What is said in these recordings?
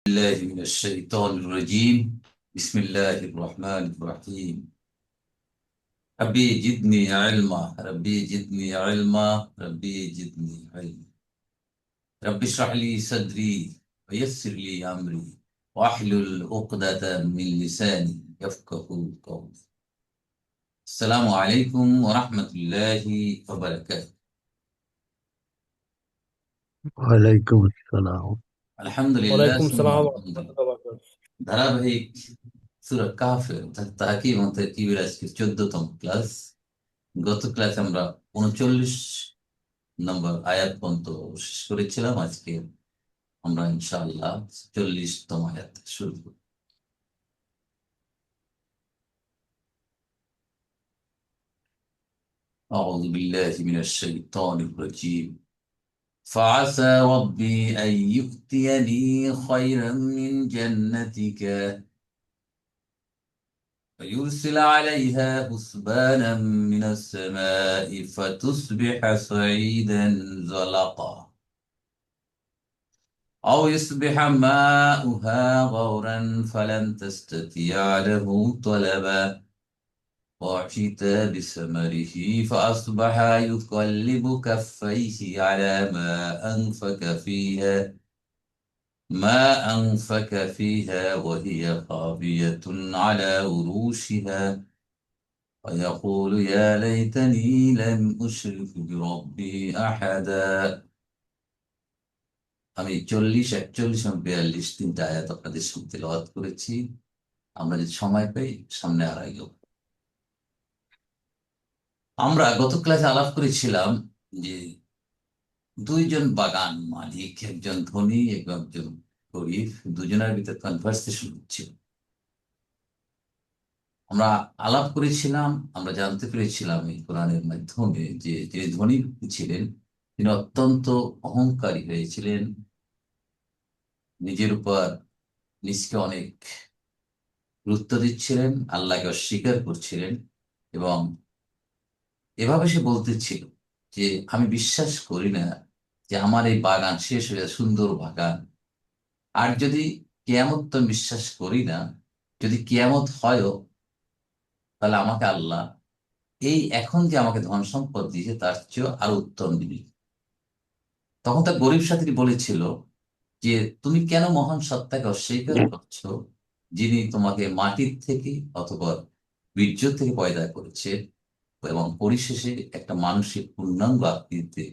الله من الشيطان الرجيم. بسم الله الرحمن الرحيم. ربي زدني علما، ربي زدني علما، ربي زدني علما. ربي اشرح لي صدري ويسر لي أمري واحلل عقدة من لساني يفقه قولي. السلام عليكم ورحمة الله وبركاته. ওয়ালাইকুম আসসালাম। الحمد لله ওয়ালাইকুম ثم সালাম الحمد لله। ওয়া বারাকাতুহু। ধারাবাহিক সূরা কাহফের অর্থাৎ তাহকিম ও তারকিবের আজকে 14তম ক্লাস। গত ক্লাসে আমরা 39 নম্বর আয়াত পর্যন্ত শেষ করেছিলাম। আজকে আমরা ইনশাআল্লাহ 40তম আয়াত থেকে শুরু করব। أعوذ بالله من الشيطان الرجيم. فعسى ربي أن يؤتيني خيرا من جنتك ويرسل عليها حسبانا من السماء فتصبح صعيدا زلقا أو يصبح ماؤها غورا فلن تستطيع له طلبا وأعطيت بثمره فأصبح يقلب كفيه على ما أنفك فيها وهي خاوية على عروشها ويقول يا ليتني لم أشرك بربي أحدا। আমি 40, 41 এবং 42 তিনটা আয়াত আপনাদের সামনে তেলাওয়াত করেছি। আমরা যদি সময় পাই সামনে আর আগে। আমরা গত ক্লাসে আলাপ করেছিলাম যে দুইজন বাগান মালিক, একজন ধনী এবং একজন গরিব, দুজনের ভিতরে কনভার্সেশন হচ্ছিল। আমরা আলাপ করেছিলাম, আমরা জানতে পেরেছিলাম এই কোরআনের মাধ্যমে যে যিনি ধনী ছিলেন তিনি অত্যন্ত অহংকারী হয়েছিলেন, নিজের উপর নিজকে অনেক গুরুত্ব দিচ্ছিলেন, আল্লাহকে অস্বীকার করছিলেন এবং এভাবে সে বলতেছিল যে আমি বিশ্বাস করি না যে আমার এই বাগান শেষ হয়ে যাবে, সুন্দর বাগান। আর যদি কিয়ামত, তো আমি বিশ্বাস করি না, যদি কিয়ামত হয়ও তাহলে আমাকে আল্লাহ এই এখন যে আমাকে ধন সম্পদ দিয়েছে তার চেয়েও আরো উত্তম দিবি। তখন তার গরিব সাথী বলেছিল যে তুমি কেন মহান সত্তাকে অস্বীকার করছো, যিনি তোমাকে মাটির থেকে অথবা বীর্য থেকে পয়দা করেছে এবং পরিশেষে একটা মানুষের পূর্ণাঙ্গ আকৃতিতে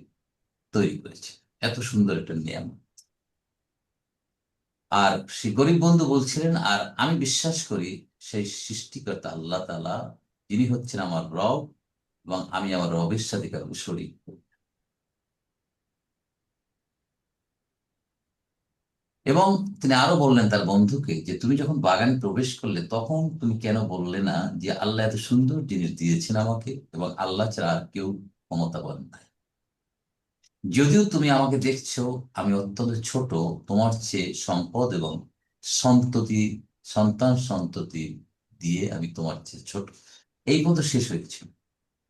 তৈরি করেছে। এত সুন্দর একটা নিয়ম। আর সে গরিব বন্ধু বলছিলেন আর আমি বিশ্বাস করি সেই সৃষ্টিকর্তা আল্লাহ তাআলা, যিনি হচ্ছেন আমার রব এবং আমি আমার রবের সাথে কারো শরীক করি। এবং তিনি আরো বললেন তার বন্ধুকে যে তুমি যখন বাগানে প্রবেশ করলে তখন তুমি কেন বললে না যে আল্লাহ এত সুন্দর জিনিস দিয়েছেন আমাকে এবং আল্লাহ ছাড়া আর কেউ ক্ষমতাবান নাই। যদিও তুমি আমাকে দেখছো আমি অত্যন্ত ছোট, তোমার চেয়ে সম্পদ এবং সন্ততি, সন্তান সন্ততি দিয়ে আমি তোমার চেয়ে ছোট। এই পর্যন্ত শেষ হয়েছে।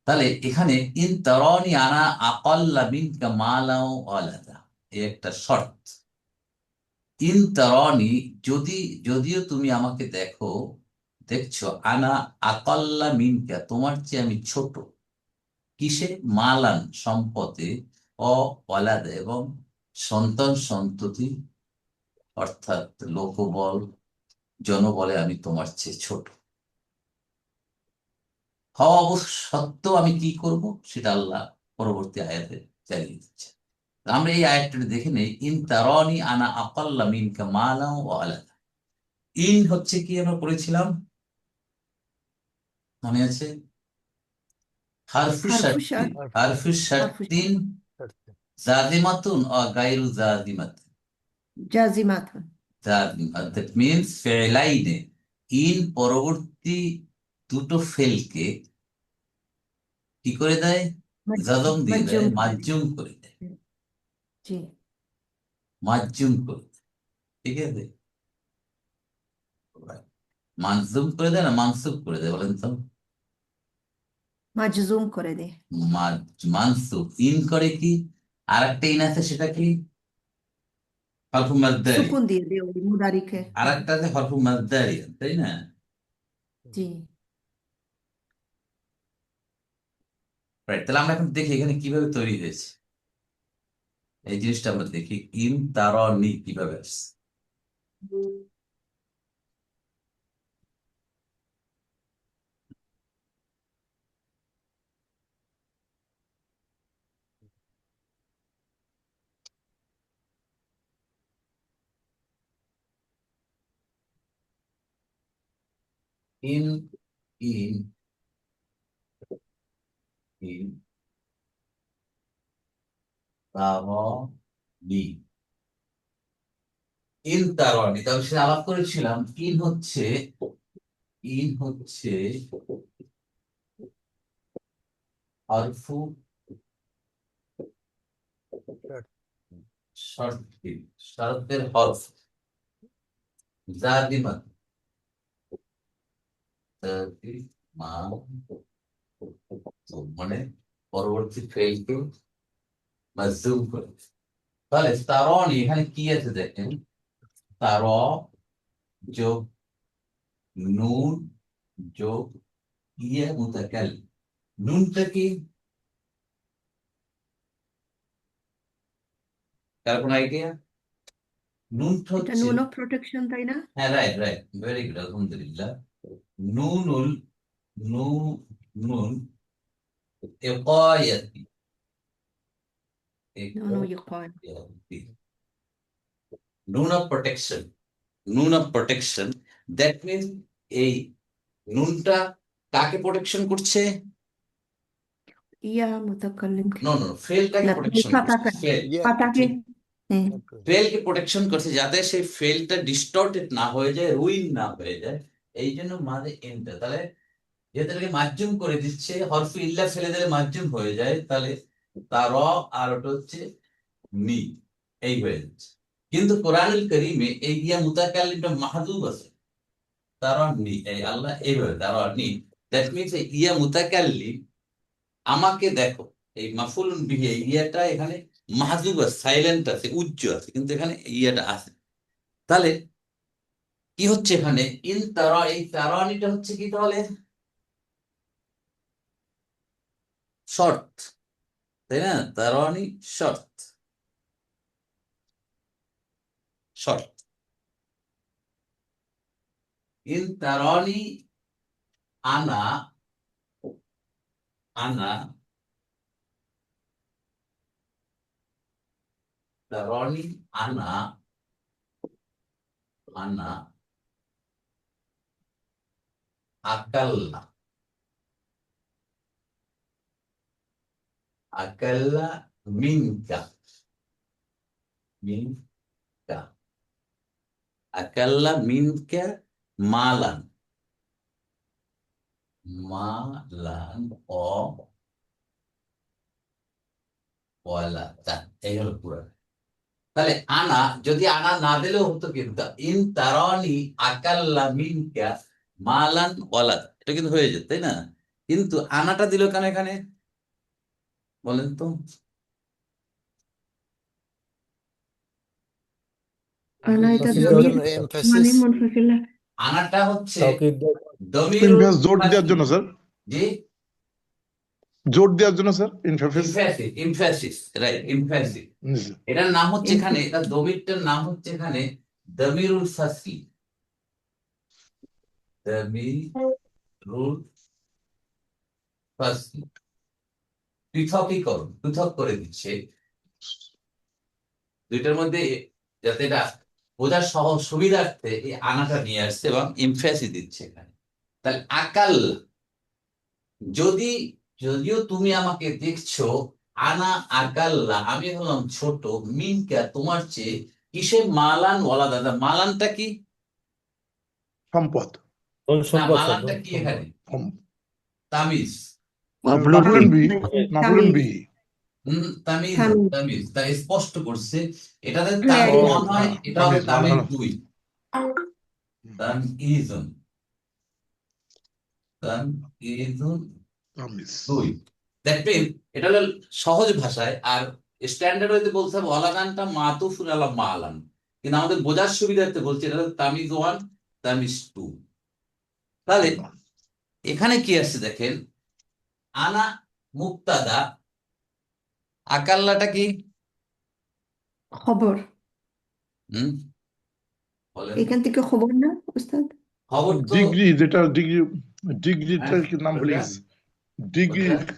তাহলে এখানে ইন তারানি আনা আকাল্লা মিনকা মালাও ওয়ালাদা, এই একটা শর্ত। ইন তারানি, যদি, যদিও তুমি আমাকে দেখছো আনা আকাল্লা মিনকা, তোমার চেয়ে আমি ছোট। কিসে? মালান, সম্পদে, ওয়ালাদা এবং সন্তান সন্ততি, অর্থাৎ লোকবল, জনবলে আমি তোমার চেয়ে ছোট হওয়া অবশ্য সত্ত্বেও আমি কি করব সেটা আল্লাহ পরবর্তী আয়াতে চালিয়ে দিচ্ছে। আমরা এই আয়াতটা দেখে নেই। ইন তারানি আনা আকাল্লা মিনকা মালাও ওয়ালাদা। ইন হচ্ছে কি আমরা পড়েছিলাম, মনে আছে? হারফু حرف শার্তি, شرط. হারফু حرف شرط. শার্তিন জাজিমাতুন ও গায়রু জাজিমাত। جازمات. দ্যাট মিনস ফেলাইনে ইন পরবর্তী দুটো ফেলকে কি করে দেয়? জাজম দিয়ে দেয়, مجزوم করে দেয়। মাজজুম করে দেয়, জি, মাজজুম করে দেয়। ঠিক আছে, মাজজুম করে দেয় না মানসুব করে দেয় বলেন তো? মাজজুম করে দেয়। মানসুব। ইন করে কি? আর একটা ইন আছে, সেটা কি? হরফ মাদ্দারি, সুকুন দিয়ে দিয়ে ওই মুদারিকে। আর একটা আছে হরফ মাদ্দারি, তাই না? জি। রাইট, তাহলে আমরা এখন দেখি এখানে কিভাবে তৈরি হয়েছে এই জিনিসটা। আমরা দেখি ইন তারানি কিভাবে আসছে। ইন ইন ইন তারানি, ইন তারানি, তাহলে সে আলাপ করেছিলাম ইন হচ্ছে হরফু শর্তিন, শর্তের হরফ, জাদিমাত, মা, মানে পরবর্তী ফেলকে মাজজুম করে। তাহলে তারনি এখানে কি আছে দেখেন, তার যোগ নুন যোগ ইয়ে মুতাকাল্লিম। নুনটা কি, কার কোন আইডিয়া? নুনটা এটা হচ্ছে, নুন অফ প্রোটেকশন, তাই না? হ্যাঁ রাইট রাইট, ভেরি গুড, আলহামদুলিল্লাহ। নুনুল নু নুন ইকায়াতি, নুন ও ইকয়। ইকায়াতি, নুন অফ প্রোটেকশন, নুন অফ প্রোটেকশন। দ্যাট মিনস এই নুনটা কাকে প্রোটেকশন করছে? ইয়া মুতাকাল্লিমকে। নো নো, ফেলটাকে না, প্রোটেকশন করছে, ফাতাকে। ফেল, ফাতাকে। হ্যাঁ। ফেলকে প্রোটেকশন করছে যাতে সেই ফেলটা ডিস্টর্টেড না হয়ে যায়, রুইন না হয়ে যায়। এই জন্য মাঝে এন্টার, তাহলে যেহেতু এটাকে মার্জুম করে দিচ্ছে, হরফে ইল্লা ফেলে দিলে মার্জুম হয়ে যায়, তাহলে তার আর ওটা হচ্ছে নি, এই হয়ে যাচ্ছে। কিন্তু কোরআনুল কারীমে এই ইয়া মুতাকাল্লিমটা মাহযুব আছে, তার নি, এই আল্লাহ এইভাবে তার নি। দ্যাট মিনস এই ইয়া মুতাকাল্লিম, আমাকে দেখো, এই মাফুলুন বিহি, এই ইয়াটা এখানে মাহযুব আছে, সাইলেন্ট আছে, উজ্জ আছে, কিন্তু এখানে ইয়াটা আছে। তাহলে কি হচ্ছে এখানে, ইন তারা, এই তারানিটা হচ্ছে কি তাহলে শর্ত, তাই না? তারানি শর্ত, শর্ত। ইন তারানি আনা, আনা তারানি আনা, আনা আকাল্লা, আকাল্লা মিনকা, মিনকা আকাল্লা মিনকা মালান, মালান ও ওয়ালাদান, এই হলো পুরো। তাহলে আনা, যদি আনা না দিলেও হতো, কিন্তু ইন তারানি আকাল্লা মিনকা মালান ওয়ালাদ, এটা কিন্তু হয়ে যেত, তাই না? কিন্তু আনাটা দিল কেন এখানে, বলেন তো? আনা এটা তাফসীরের দমির, জন্য মানে এমফাসিস, মুনফাসিলা। আনাটা হচ্ছে তাওকীদ দমিরুল ইনফ্যাস জোর দেওয়ার জন্য স্যার, জি, জোর দেওয়ার জন্য sir, ইনফ্যাফিস। Emphasis, emphasis, right, emphasis. জি। এটার নাম হচ্ছে এখানে, এটা দমিরটার নাম হচ্ছে এখানে দমিরুল ফাসলি, দমিরুল ফাসলি, পৃথকীকরণ, পৃথক করে দিচ্ছে দুইটার মধ্যে, যাতে এটা বোঝার সহজ সুবিধার্থে এই আনাটা নিয়ে আসছে এবং ইমফ্যাসিস দিচ্ছে এখানে। তাহলে আকাল, যদি, যদিও তুমি আমাকে দেখছো, আনা আকাল্লা, আমি হলাম ছোট, মিনকা তোমার চেয়ে, কিসে, মালান ওয়ালা দাদা, মালানটা কি, সম্পদ। ধন না সম্পদ, স্যার, মালানটা ধন কি সম্পদ। এখানে, তামিজ, মাফলুন মাফলুন বি, বি, মাফলুন বি। তামিজ, তামিজ। তামিজ, তা স্পষ্ট করছে। এটাতে হ্যাঁ, তামিজ ও, মনে হয়, এটা হবে তামিজ, তামিজ ভালো। 2, তামিজুন, তামিজুন তামিজ। 2। দ্যাট মিন এটা হলো সহজ ভাষায়, আর স্ট্যান্ডার্ড হইতে বলতে হবে ওয়ালাদানটা মাতুফুন আলা মালান, কিন্তু আমাদের বোঝার সুবিধার্থে বলছি এটা হলো তামিজ 1, তামিজ 2। তাহলে এখানে কি আসছে দেখেন, আনা মুক্তাদা, আকাল্লাটা কি? খবর। হুম, বলেন। এখান থেকে খবর না উস্তাদ? খবর তো ডিগ্রি, যেটা ডিগ্রিটার হ্যাঁ, কি নাম ভুলে কোনটা? গেছি। ডিগ্রি কোনটা?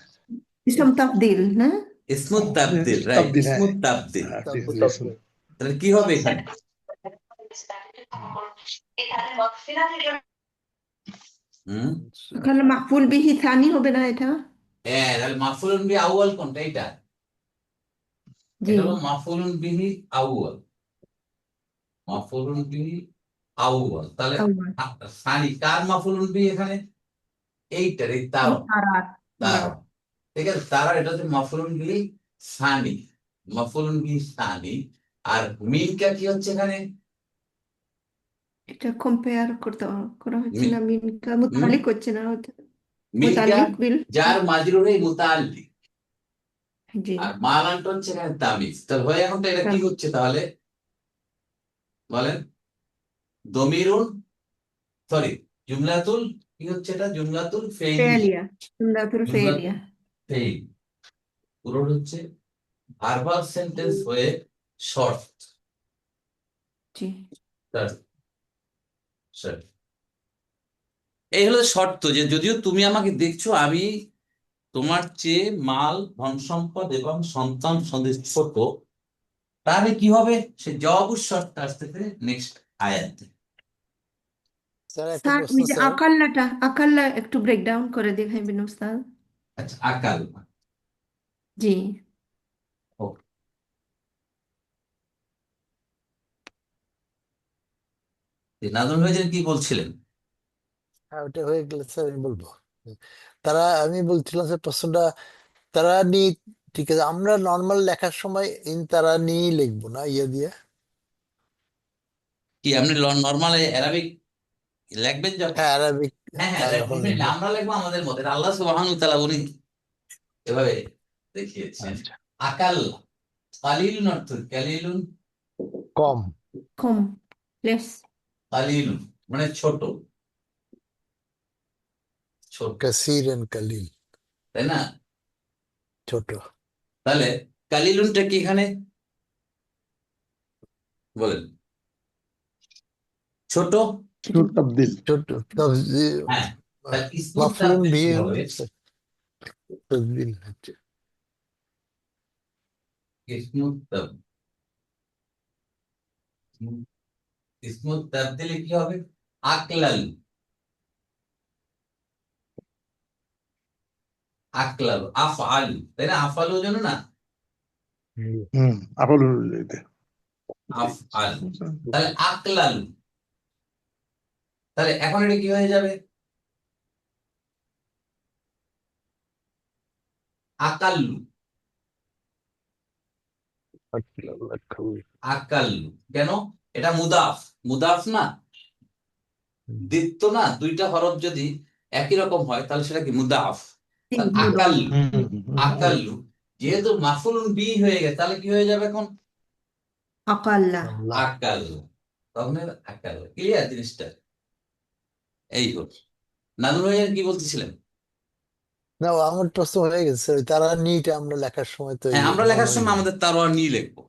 ইসম তাফদিল না? ইসমুত তাবদিল, রাইট, তাবদিল, হ্যাঁ ইসমুত তাবদিল। হ্যাঁ, তাবদিল। ডিগ্রি। তাহলে কি হবে এখানে? হুম, ওখানে মাকফুল বিহি থানি হবে না এটা? হ্যাঁ, তাহলে মাফউলুন বিহি আউয়াল কোনটা? এটা জি। এটা হলো মাফউলুন বিহি আউয়াল, মাফউলুন বিহি আউয়াল। তাহলে আউয়াল। সানি কার মাফউলুন বিহি এখানে? এইটার, এই এই তার, তারার। তার, ঠিক আছে, তারা এটা হচ্ছে মাফউলুন বিহি সানি, মাফউলুন বিহি সানি। আর মিনকা কি হচ্ছে এখানে? এটা কম্পেয়ার করা হচ্ছে মি- না, মিনকা হুম? মুতালিক হচ্ছে না ওটা? মিনকা মুতালিক বিল। যার মাজরুরে মুতাআল্লিক, জি। আর মালানটা হচ্ছে এখানে তামিজ। তাহলে হয়ে এখন তো এটা কি হচ্ছে তাহলে বলেন? দমিরুন, সরি, জুমলাতুল, কি হচ্ছে এটা? জুমলাতুল ফেইলিয়া, ফেলিয়া। জুমলাতুল জুমলা ফেলিয়া। ফেইল, পুরো হচ্ছে ভার্বাল সেন্টেন্স হয়ে শর্ট। জি। এই হলো শর্ত, যে যদিও তুমি আমাকে দেখছো আমি তোমার চেয়ে মাল, ধন সম্পদ এবং সন্তান সন্তান ছোট, তাহলে কি হবে? সে জবাবুর শর্ত আসতেছে নেক্সট আয়াতে। স্যার একটা স্যার প্রশ্ন ওই যে স্যার। আকাল্লা একটু ব্রেকডাউন করে দেখাইবেন উস্তাদ? আচ্ছা, আকাল, জি। ওকে। নাজমুল ভাইজান কি বলছিলেন? হ্যাঁ, ওটা হয়ে গেলে স্যার আমি বলবো। আমি বলছিলাম স্যার প্রশ্নটা, তারা নি, ঠিক আছে, আমরা নর্মাল লেখার সময় তারা নিয়েই লিখবো না ইয়ে দিয়ে? কি আপনি নর্মাল অ্যারাবিক লিখবেন যখন? হ্যাঁ, আরবিক। হ্যাঁ, হ্যাঁ, হ্যাঁ, যখন definitely লিখবো। আমরা লিখবো আমাদের মতে। আল্লাহ সুবহানাহু ওয়া তাআলা উনি এভাবে দেখিয়েছেন। আচ্ছা। আকাল, কালিলুন অর্থ কালিলুন, কম। কম, লেস। কালিলুন মানে ছোট, ছোট, কাসির এন্ড কালিল। তাই না? ছোট। তাহলে কালিলুনটা কি এখানে বলেন? ছোট, তাবদিল। ছোট। হ্যাঁ, তাহলে ইসমুত মাফলুন তাবদীল কি বিহি হবে? তসবিল হচ্ছে। ইসমুত তাবদীল, ইসমুত তাবদীলে কি হবে? আকলাল, আকলাল, আফআলু, তাই না? আফআলু জানো না? আবার আফআল, তাহলে আকলাল, তাহলে এখন এটা কি হয়ে যাবে? আকাল্লু, আকাল্লু। কেন? এটা মুদাফ, মুদাফ না, দ্বিত্ব না, দুইটা হরফ যদি একই রকম হয় তাহলে সেটা কি? মুদাফ। জি, তাহলে মুদাফ। আকাল্লু, আকাল্লু যেহেতু মাফুলুন বি হয়ে গেছে তাহলে কি হয়ে যাবে এখন? আকাল্লা। আকাল, তখন আকাল। ক্লিয়ার জিনিসটা? এই হল। নাজমুল ভাইয়া কি বলতেছিলেন? না, আমার প্রশ্ন হয়ে গেছে, ওই তারা নিটা আমরা লেখার সময় তো হ্যাঁ, আমরা লেখার নর্মালি সময় আমাদের তারওয়া নিয়ে লিখবো।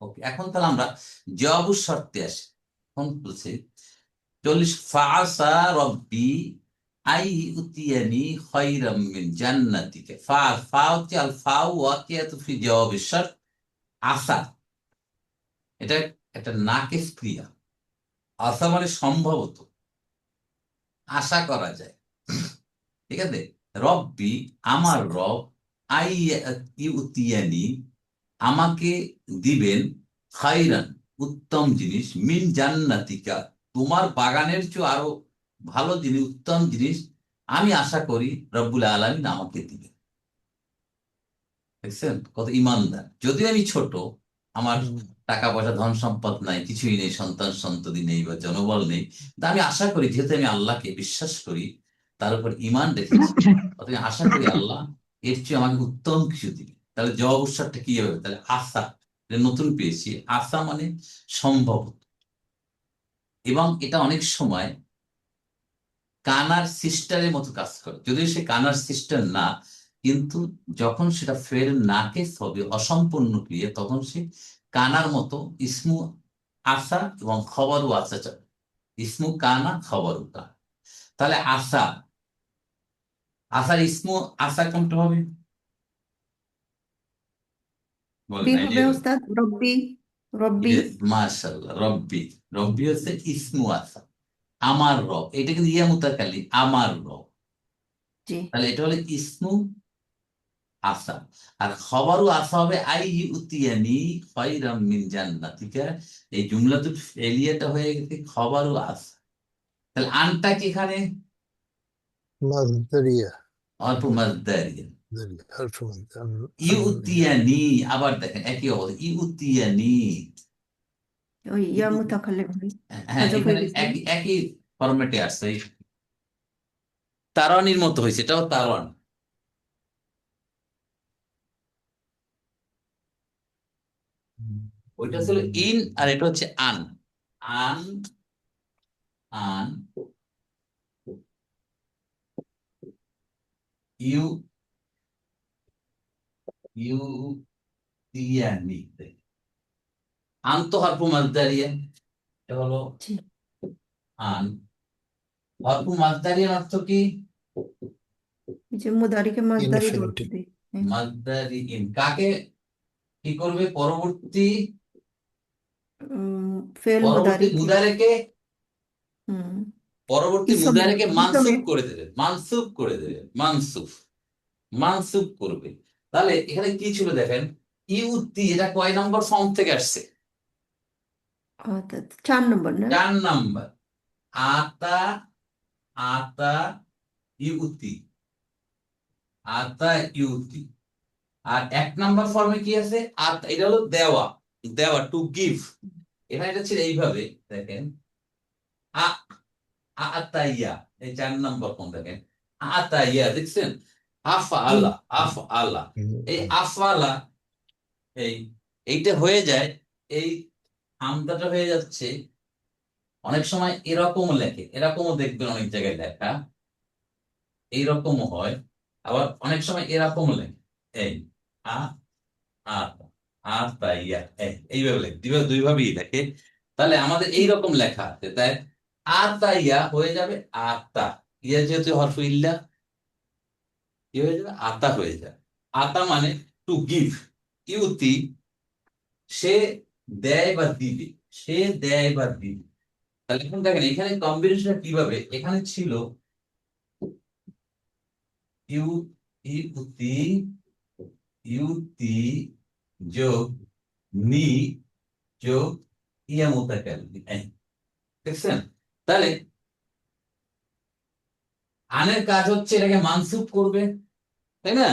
ওকে, এখন তাহলে আমরা জবাবুর শর্তে আসি। এখন বলছে 40, ফাআসা রব্বি আই উতিয়ানি খায়রাম মিন জান্নাতিকা। ফা হচ্ছে আল ফাউ ওয়াকিয়াতু ফি জওয়াবিশ শর্ত। আসা, এটা একটা নাকিস ক্রিয়া। আসা মানে সম্ভবত, আশা করা যায়, ঠিক আছে? রব্বি, আমার রব, আই ইউতিয়ানি, আমাকে দিবেন, খাইরান, উত্তম জিনিস, মিন জান্নাতিকা, তোমার বাগানের চেয়ে আরো ভালো জিনিস, উত্তম জিনিস আমি আশা করি রব্বুল আলামিন আমাকে দিবেন। দেখছেন কত ইমানদার? যদিও আমি ছোট, আমার হুম, টাকা পয়সা ধন সম্পদ নাই, কিছুই নেই, সন্তান সন্ততি নেই বা জনবল নেই, তা আমি আশা করি যেহেতু আমি আল্লাহকে বিশ্বাস করি, তার উপর ঈমান রেখেছি, অতএব আশা করি আল্লাহ এর চেয়ে আমাকে উত্তম কিছু দিবে। তাহলে জবাব উৎসবটা কি হবে? তাহলে আশা, এটা নতুন পেয়েছি, আশা মানে সম্ভব। এবং এটা অনেক সময় কানার সিস্টারের মতো কাজ করে, যদিও সে কানার সিস্টার না, কিন্তু যখন সেটা ফের নাকে হবে অসম্পূর্ণ ক্রিয়া, তখন সে কানার মতো ইসমু আসা এবং খবরও আসা চায়, ইসমু কানা খবরও কা। তাহলে আসা, আসার ইসমু আসা কোনটা হবে? বলেন, বি হবে আইডিয়া করেন। ওস্তাদ, রব্বি। রব্বি। মাশাআল্লাহ, রব্বি। রব্বি হচ্ছে ইসমু আসা, আমার রব। এটা কিন্তু ইয়া মুতাকাল্লি, আমার রব। জি। তাহলে এটা হলো ইসমু আসা। আর খবরও আসা হবে আই উতিয়ানি খায়রাম মিন জান্নাতিকা। এই জুমলাতে ফেলিয়াটা হয়ে গেছে খবরও আসা। তাহলে আনটা কি এখানে? মাসদারিয়া, অল্প মাজদারিয়া। দারিয়া, অল্প মাসদার, ইউতিয়ানি, আবার দেখেন একই অবস্থা, ইউতিয়ানি। ওই ইয়া ইউ- মুতাকাল্লিম হ্যাঁ, হযফ হয়ে এখানে গেছে। একই একই ফরম্যাটে আসছে। এই তারানির মতো হয়েছে, এটাও তারান। ওইটা ছিল ইন, আর এটা হচ্ছে আন। আন, আন, ইউ, ইউতিয়ানি। আন তো হরফ মাজদারিয়া, এটা হলো জি। আন। হরফ মাজদারিয়ার অর্থ কি? এই যে মুদারিকে মাসদারি ধরতে ইনফিনিটিভ। দিই। হ্যাঁ। মাজদারি ইন কাকে কি করবে? পরবর্তী, ফেল পরবর্তী মুদারিকে। মুদারেকে, হুম। পরবর্তী ইসমে, মুদারেকে ইসমে। মানসুব করে দেবে, মানসুব করে দেবে, মানসুব, মানসুব করবে। তাহলে এখানে কি ছিল দেখেন, ইউতি, এটা কয় নম্বর ফর্ম থেকে আসছে? অর্থাৎ 4 নম্বর না? 4 নাম্বার। আতা, আতা ইউতি, আতা ইউতি। আর 1 নাম্বার ফর্মে কি আছে? আতা, এটা হলো দেওয়া, দেওয়া, টু গিভ। এখানে এটা ছিল এইভাবে, দেখেন, আ, আতাইয়া। এই 4 নাম্বার ফর্ম দেখেন, আতাইয়া, দেখছেন? আফা জি। আলা, আফা আলা। এই আফালা, এই এইটা হয়ে যায়, এই হামজাটা হয়ে যাচ্ছে। অনেক সময় এরকমও লেখে, এরকমও দেখবেন অনেক জায়গায় লেখা, এইরকমও হয়। আবার অনেক সময় এরকমও লেখে, এই আ, আতা, আতাইয়া, এইভাবে লেখে, দুইভাবেই লেখে। তাহলে আমাদের এইরকম লেখা আছে, তাই আতাইয়া হয়ে যাবে আতা। ইয়া যেহেতু হরফ ইল্লা, কি হয়ে যাবে? আতা হয়ে যাবে। আতা মানে টু গিভ, ইউতি, সে দেয় বা দিবে, সে দেয় বা দিবে। তাহলে এখন দেখেন এখানে কম্বিনেশন কিভাবে, এখানে ছিল ইউ, ইউতি, ইউতি যোগ নি যোগ ইয়া মুতাকাল্লিম, দেখছেন? তাহলে আনের কাজ হচ্ছে এটাকে মানসুব করবে, তাই না?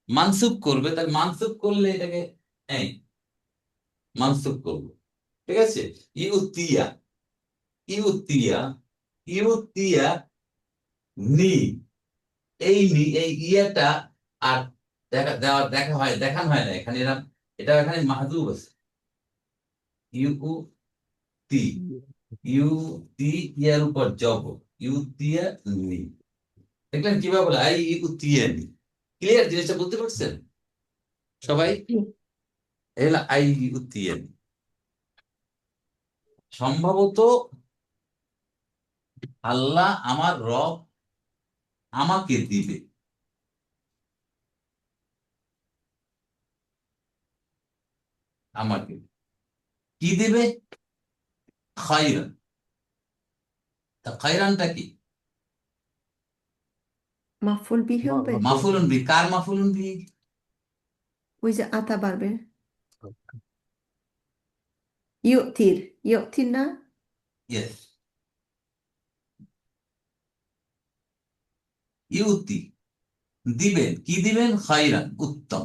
মানসুব করবে, তাহলে মানসুব করলে এটাকে এই মানসুব করবে, ঠিক আছে? ইউতিয়া, ইউতিয়া, ইউতিয়া নি, এই নি, এই ইয়াটা আর দেখা হয়, দেখানো হয় না এখানে, এরা এটা এখানে মাহদুব আছে, ইউতি, ইউতি, ইয়ার উপর জব, ইউতিয়া নি। দেখলেন কিভাবে বলে? আই ইউতিয়া নি। ক্লিয়ার জিনিসটা বুঝতে পারছেন সবাই? জি। এই হলো আই ইউতিয়া নি। সম্ভবত আল্লাহ আমার রব আমাকে দিবে, আমাকে কি দিবে? খায়রান। তা খায়রানটা কি? মাফুল বিহি হবে। মাফুলুন বি, কার মাফুলুন বি? ওই যে আতা বাড়বে। ইউতির, ইউতির না? ইয়েস, ইউতি, দিবেন, কি দিবেন? খায়রান, উত্তম।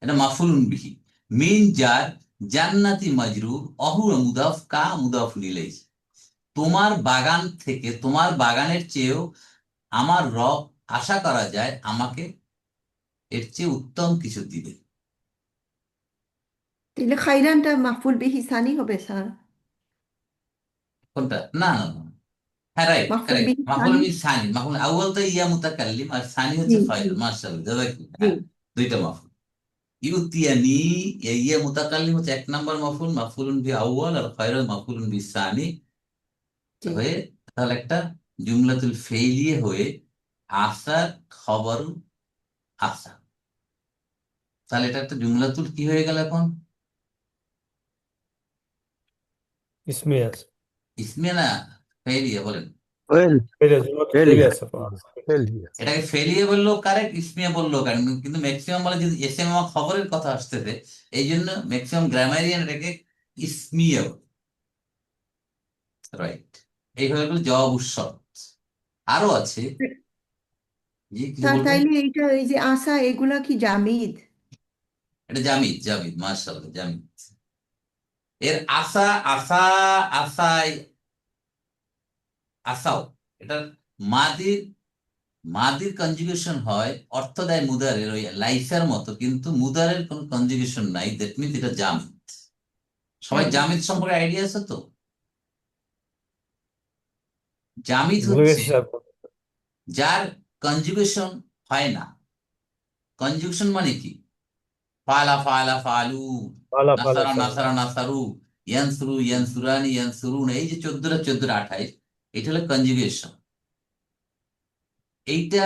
এটা মাফুলুন বিহি। মিন যার, জান্নাতি মাজরুর অহু মুদাফ কা মুদাফুল ইলাইহি। তোমার বাগান থেকে, তোমার বাগানের চেয়েও আমার রব আশা করা যায় আমাকে এর চেয়ে উত্তম কিছু দিবে। তাহলে খাইরানটা মাফুল বিহি সানি হবে স্যার? কোনটা? না না না, হ্যাঁ রাইট, মাফুল কারেক্ট। বিহি মাফুল সানি। বিহি সানি, মাফুল আউয়াল তো ইয়া মুতাকাল্লিম, আর সানি জি হচ্ছে জি ফাইল। মাশাআল্লাহ, জাযাকাল্লাহ। জি হ্যাঁ, দুইটা মাফুল। ইউতিয়ানি, ইয়া মুতাকাল্লিম হচ্ছে এক নাম্বার মাফুল, মাফুলুন বি আউয়াল, আর ফাইল মাফুলুন বি সানি জি। হয়ে, তাহলে একটা জুমলাতুল ফেইলিয়ে হয়ে আসার খবর আসা। তাহলে এটা একটা জুমলাতুল কি হয়ে গেল এখন? اسمية. ইসমে না, ফেইলিয়ে বলেন। فعل فعل جملة فعل فعلية صفا. ফেলিয়া। এটাকে ফেলিয়ে বললো কারেক্ট, ইসমিয়া বললো কারেক্ট, কিন্তু ম্যাক্সিমাম বলে যদি এস এম খবরের কথা আসতেছে, এই জন্য ম্যাক্সিমাম গ্রামারিয়ান এটাকে ইসমিয়া, রাইট। এই হয়ে গেল জবাব শর্ত। আরো আছে, জি কিছু স্যার বলবেন? তাইলে এটা এই যে আসা এগুলা কি জামিদ? এটা জামিদ, জামিদ, মাশাআল্লাহ, জামিদ। এর আসা, আসা, আসাই, আসাও, এটা মাদির, মাদির কনজুগেশন হয়, অর্থ দেয় মুদারের, ওই লাইসার মতো, কিন্তু মুদারের কোন কনজুগেশন নাই, দ্যাট মিনস এটা জামিদ। সবাই জামিদ। জামিদ সম্পর্কে আইডিয়া আছে তো? জামিদ ভুলে হচ্ছে গেছি স্যার। যার কনজুগেশন হয় না। কনজুগেশন মানে কি? ফালা ফালা ফালু, ফালা ফালা নাসারা ফালা। নাসারা নাসারু, ইয়ানসুরু ইয়ানসুরানি ইয়ানসুরুন, এই যে 14টা 14টা 28, এটা হলো কনজুগেশন। এইটা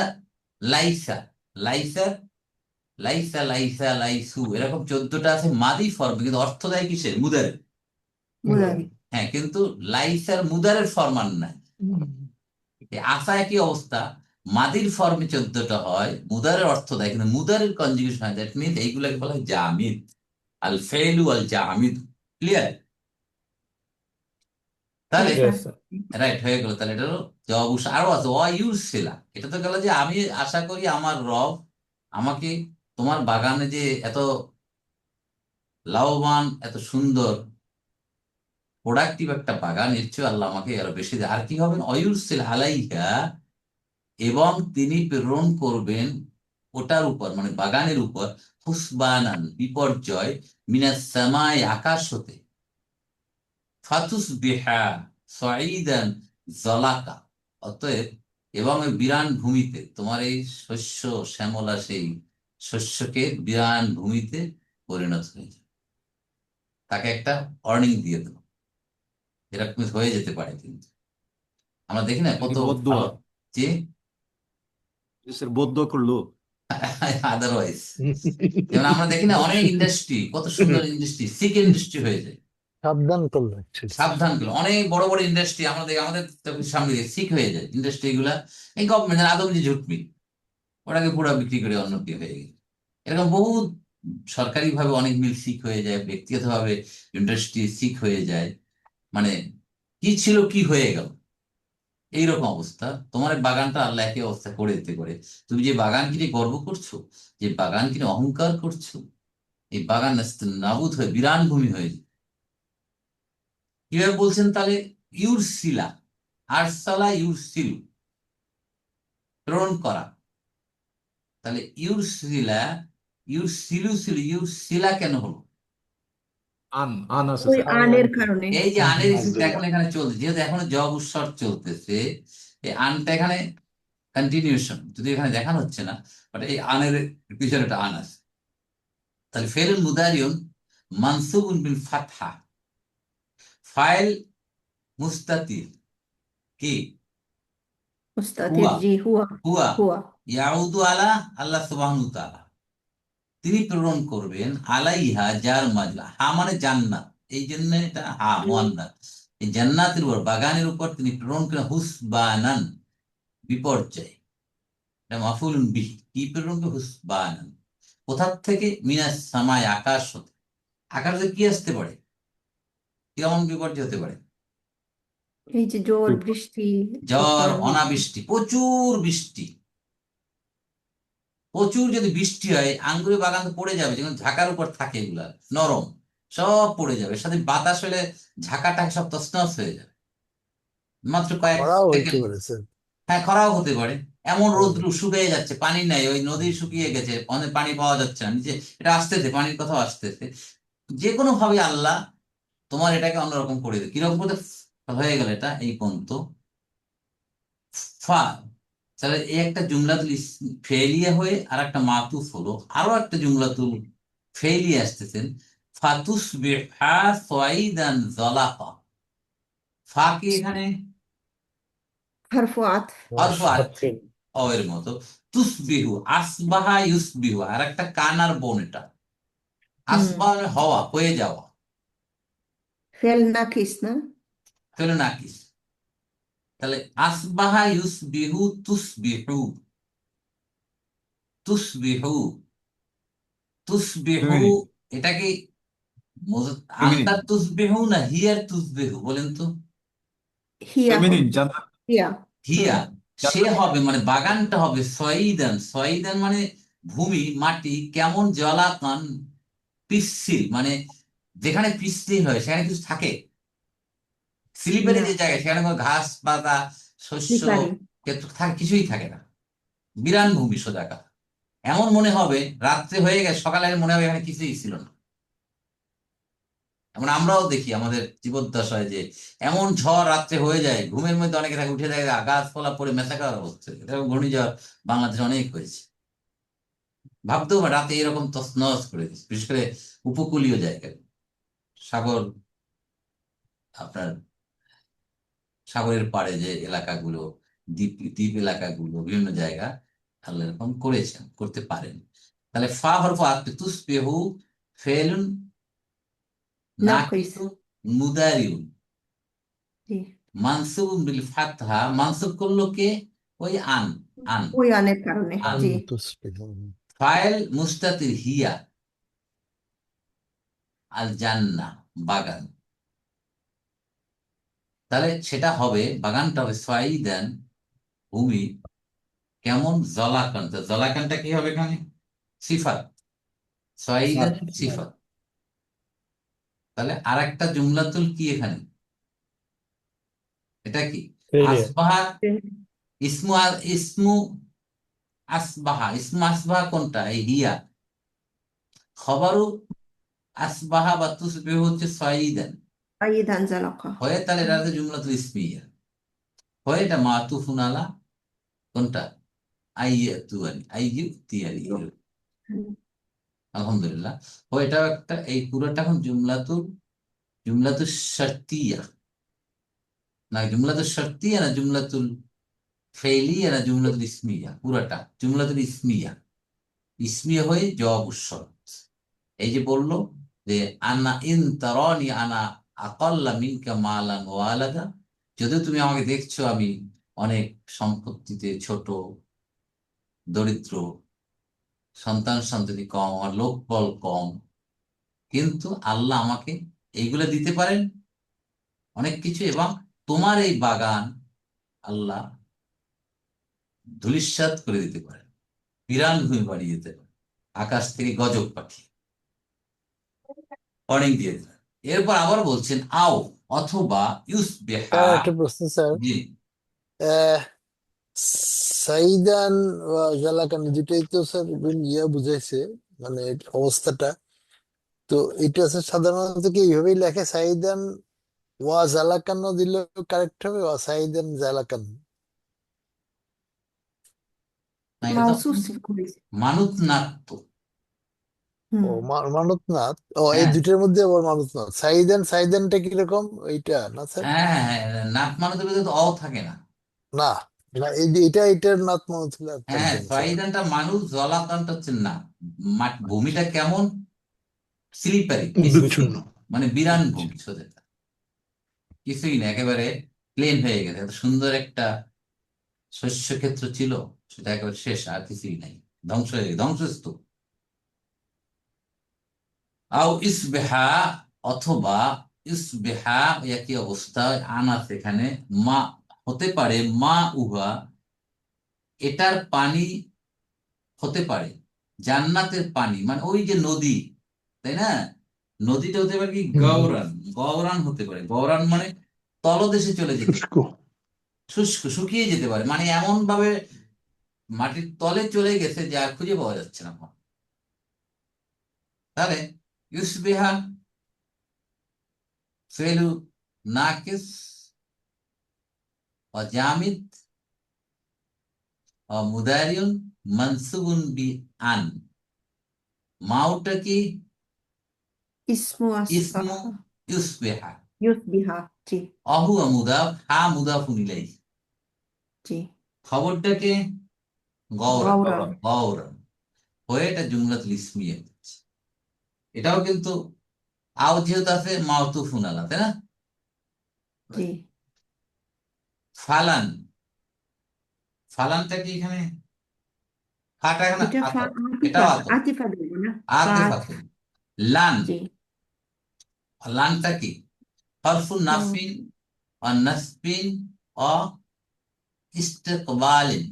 লাইসা, লাইসা, লাইসা লাইসা লাইসু, এরকম 14টা আছে মাদি ফর্ম, কিন্তু অর্থ দেয় কিসের? মুদারের। মুদারি। হ্যাঁ, কিন্তু লাইসার মুদারের ফরমান নাই। এই আসা একই অবস্থা, মাদির ফর্মে 14টা হয়, মুদারের অর্থ দেয়, কিন্তু মুদারের কনজুগেশন হয়, দ্যাট মিনস এইগুলাকে বলা হয় জামিদ। আল ফেলু আল জামিদ। ক্লিয়ার? জি তাহলে স্যার। Yes, sir. রাইট হয়ে গেল। তাহলে এটা হলো জবাব। আরো আছে ইউরসিলা, এটা তো গেল যে আমি আশা করি আমার রব আমাকে তোমার বাগানে যে এত লাভবান, এত সুন্দর প্রোডাক্টিভ একটা বাগান, এর চেয়ে আল্লাহ আমাকে আরো বেশি দেয়। আর কি হবেন? অয়ুরসিল আলাইহা, এবং তিনি প্রেরণ করবেন ওটার উপর, মানে বাগানের উপর, হুসবানান, বিপর্যয়, মিনাস সামাই, আকাশ হতে, ফাতুস বিহা সঈদান জলাকা, অতএব, এবং ওই বিরান ভূমিতে, তোমার এই শস্য শ্যামলা সেই শস্যকে বিরান ভূমিতে পরিণত হয়ে যাবে। তাকে একটা ওয়ার্নিং দিয়ে দেবো, এরকম হয়ে যেতে পারে। কিন্তু আমরা দেখি না এটা কত কি বদদোয়া? ভালো যে দেশের বদদোয়া করলো। আদারওয়াইজ, যেমন আমরা দেখি না অনেক ইন্ডাস্ট্রি, কত সুন্দর ইন্ডাস্ট্রি, সিক ইন্ডাস্ট্রি হয়ে যায়। সাবধান করলো actually। সাবধান করলো, অনেক বড় বড় ইন্ডাস্ট্রি আমাদের আমাদের চোখের সামনে দিয়ে সিক হয়ে যায় ইন্ডাস্ট্রি গুলা। এই গভর্নমেন্টের আদম যে ঝুটমি, ওটাকে পুরো বিক্রি করে অন্য দিয়ে হয়ে গেছে। এরকম বহু সরকারি ভাবে অনেক মিল সিক হয়ে যায়, ব্যক্তিগত ভাবে ইন্ডাস্ট্রি সিক হয়ে যায়। মানে কি ছিল কি হয়ে গেল, এইরকম অবস্থা। তোমার এই বাগানটা আল্লাহ একই অবস্থা করে দিতে করে। তুমি যে বাগান কিনে গর্ব করছো, যে বাগান কিনে অহংকার করছো, এই বাগান নাবুদ হয়ে বিরান ভূমি হয়ে যায়। কিভাবে বলছেন তাহলে? ইউরসিলা, আরসালা ইউরসিলু, প্রেরণ করা। তাহলে ইউরসিলা, ইউরসিলু ছিল, ইউরসিলা কেন হলো? আন আছে ওই স্যার। আনের কারণে। এই যে আনের ইস্যুটা এখন এখানে চলছে, যেহেতু এখনো জব উৎসব চলতেছে, এই আনটা এখানে কন্টিনিউশন, যদি এখানে দেখানো হচ্ছে না, বাট এই আনের পিছনে একটা আন আছে। তাহলে ফেলুল মুদারিউন মানসুবুন বিল ফাতহা, ফাইল মুস্তাতির কি? মুস্তাতির, হুয়া, জি হুয়া। হুয়া হুয়া। ইয়াউদু আলা আল্লাহ সুবহানাহু তাআলা, তিনি প্রেরণ করবেন আলাইহা, যার মাঝে, হা মানে জান্নাত, এই জন্য এটা হা মুআন্নাস, এই জান্নাতের উপর, বাগানের উপর তিনি প্রেরণ করেন হুসবানান, বিপর্যয়। এটা মাফুলুন বিহি, কি প্রেরণ করে? হুসবানান। কোথার থেকে? মিনাস সামায়, আকাশ হতে। আকাশে কি আসতে পারে? কিরকম বিপর্যয় হতে পারে? এই যে জোর বৃষ্টি, ঝড়, তুফান। অনাবৃষ্টি, প্রচুর বৃষ্টি। প্রচুর যদি বৃষ্টি হয়, আঙ্গুরের বাগান তো পড়ে যাবে, যেমন ঝাঁকার উপর থাকে, এগুলা নরম, সব পড়ে যাবে, সাথে বাতাস হলে ঝাঁকাটা সব তছনছ হয়ে যাবে মাত্র কয়েক খরাও হইতে সেকেন্ড। পারে স্যার। হ্যাঁ, খরাও হতে পারে। এমন খরা রৌদ্র শুকিয়ে যাচ্ছে, পানি নাই, ওই নদী শুকিয়ে গেছে, অনেক পানি পাওয়া যাচ্ছে না নিচে, এটা আসতেছে, পানির কথাও আসতেছে। যে কোনো ভাবে আল্লাহ তোমার এটাকে অন্যরকম করে দেবে। কিরকম করে হয়ে গেল এটা এই পর্যন্ত ফা, তাহলে এই একটা জুমলাতুল ফেলিয়া হয়ে আর একটা মাতুফ হলো, আরো একটা জুমলাতুল ফেলিয়া আসতেছেন, ফাতুসবিহা সাইদান যালাকা। ফা কি এখানে حرف عطف হরফ আতফ, আতফিন অ এর মতো। তুসবিহু, আসবাহা ইউসবিহু, আর একটা কান আর বোন, এটা আসবাহ মানে হওয়া, হয়ে যাওয়া, فعل ناقص না? ফেলে নাকিস। তাহলে আসবাহা ইউসবিহু তুসবিহু, তুসবিহু, তুসবিহু, ফেমিনিন এটা কি ফেমিনিন আন্তার তুসবিহু না হিয়ার তুসবিহু বলেন তো? হিয়া ফেমিনিন হবে, জান্নাত হিয়া। হিয়া, সে জান্নাত হবে মানে বাগানটা হবে সয়িদান, সয়িদান মানে ভূমি, মাটি, কেমন জলাকান, পিচ্ছিল, মানে যেখানে পিচ্ছিল হয় সেখানে কিছু থাকে, স্লিপারি না, যে জায়গায় সেখানে কোনো ঘাস পাতা শস্য স্লিপারি। ক্ষেত্র থাকে, কিছুই থাকে না, বিরান ভূমি সোজাকা। এমন মনে হবে রাত্রে হয়ে গেছে, সকালে মনে হবে এখানে কিছুই ছিল না। এমন আমরাও দেখি আমাদের জীবদ্দশায় যে এমন ঝড় রাত্রে হয়ে যায়, ঘুমের মধ্যে অনেকে থাকে, উঠে দেখে গাছপালা পড়ে মেসাকার অবস্থা। এরকম ঘূর্ণিঝড় বাংলাদেশে অনেক হয়েছে। ভাবতেও পারে রাতে এরকম তছনছ করে দিচ্ছে, বিশেষ করে উপকূলীয় জায়গায়, সাগর, আপনার সাগরের পাড়ে যে এলাকাগুলো, দ্বীপ দ্বীপ এলাকাগুলো, বিভিন্ন জায়গা আল্লাহ এরকম করেছেন, করতে পারেন। তাহলে ফা হরফ আতফ, তুসবিহু ফেলুন নাকিস। নাকিসু মুদারিউন, জি। মানসুবুন বিল ফাতহা, মানসুব করলো কে? ওই আন, আন, ওই অনেক কারণে, আন। জি। তুসবিহু। ফাইল মুস্তাতির হিয়া, আল জান্নাহ, বাগান। তাহলে সেটা হবে, বাগানটা হবে সাইদান, ভূমি, কেমন জলাকান। তো জলাকানটা কি হবে এখানে? সিফাত, সাইদান সিফাত। তাহলে আর একটা জুমলাতুল কি এখানে, এটা কি? ফেলিয়া আসবাহা, ইসমু ইসমু আসবাহা, ইসমু আসবাহা কোনটা? এই হিয়া। খবরু আসবাহা বা তুসবিহু হচ্ছে সাইদান أيضا انزلق. হয়ে, তাহলে এটা হচ্ছে জুমলাতুল ইসমিয়া হয়ে, এটা মাতুফুন আলা কোনটা? আইয়াতুয়ানি, আইয়ুতিয়ানি, আলহামদুলিল্লাহ। ও এটা একটা, এই পুরোটা এখন জুমলাতুল শারতিয়া, না জুমলাতুল শারতিয়া, না জুমলাতুল ফেইলিয়া, না জুমলাতুল ইসমিয়া, পুরোটা জুমলাতুল ইসমিয়া। ইসমিয়া হয়ে জবাব শর্ত। এই যে বললো যে আনা ইন তারানি আনা আকাল্লা মিনকা মালান ওয়ালাদা, যদিও তুমি আমাকে দেখছো আমি অনেক সম্পত্তিতে ছোট, দরিদ্র, সন্তান সন্ততি কম, আমার লোকবল কম, কিন্তু আল্লাহ আমাকে এইগুলো দিতে পারেন অনেক কিছু, এবং তোমার এই বাগান আল্লাহ ধূলিসাৎ করে দিতে পারেন, বিরান ভূমি বানিয়ে দিতে পারেন, আকাশ থেকে গজব পাঠিয়ে অনেক দিয়ে দিলেন। এরপর আবার বলছেন আও, অথবা ইউসবিহা। স্যার একটা প্রশ্ন স্যার। জি, আহ, সাইদান বা জালাকান দুটাই তো স্যার বুঝাইছে, মানে অবস্থাটা। তো এটা আছে সাধারণত কি এইভাবেই লেখে, সাইদান ওয়া জালাকানও দিলে কারেক্ট হবে, ওয়া সাইদান জালাকান। না এটা তো মাউসুফ করেছে। মানুত নাট্য। ও হুম। মানতনাথ, ও এই হ্যাঁ, দুইটার মধ্যে আবার মানতনাথ। সাইদান, সাইদানটা কিরকম এইটা না স্যার? হ্যাঁ, হ্যাঁ, হ্যাঁ, নাক মানুতের ভিতরে তো অ থাকে না। না, না এটা এটার নাথ মানত হলে আর হ্যাঁ, থাকবে না স্যার। সাইদানটা মানুষ, জলাকানটা হচ্ছে না। ভূমিটা কেমন? স্লিপারি, পিচ্ছিল, দুচ্ছন্ন মানে বিরান ভূমি, সোজা কিছুই না, একেবারে প্লেন হয়ে গেছে। এত সুন্দর একটা শস্য ক্ষেত্র ছিল, সেটা একেবারে শেষ, আর কিছুই নাই, ধ্বংস হয়ে গেছে, ধ্বংসস্তূপ। আও ইসবেহা, অথবা ইসবেহা, একই অবস্থা, আনা সেখানে, মা হতে পারে, মা উহা, এটার পানি হতে পারে, জান্নাতের পানি, মানে ওই যে নদী, তাই না? নদীটা হতে পারে কি গৌরান, গৌরান হতে পারে। গৌরান মানে তলদেশে চলে যেতে পারে, শুষ্ক। শুষ্ক শুকিয়ে যেতে পারে, মানে এমন ভাবে মাটির তলে চলে গেছে যা খুঁজে পাওয়া যাচ্ছে না এখন। তাহলে ইউসবিহা ফেলু নাকিস ও জামিদ ও মুদারিউন মানসুবুন বি আন। মাউটা কি ইসমু ইসমু আসফাহা ইউসবিহা, ইউসবিহা। জি অহু মুদাফ, হা মুদাফুন ইলাইহি। জি। খবরটাকে গৌরান, গৌরান। গৌরান হয়ে এটা জুমলাতুল ইসমিয়া হচ্ছে। এটাও কিন্তু আও যেহেতু আছে মাউতুফুন আলা, তাই না? জি ফালান, ফালানটা কি এখানে ফাটা, এখানে এটা আতফ, আতিফা, এটাও আতফ, আতিফা দেব না। আতে ফাত। ফাতুন। লান, জি। লানটা কি হরফুন হুম। নাফিন ও নাসবিন ও ইস্তিকবালিন।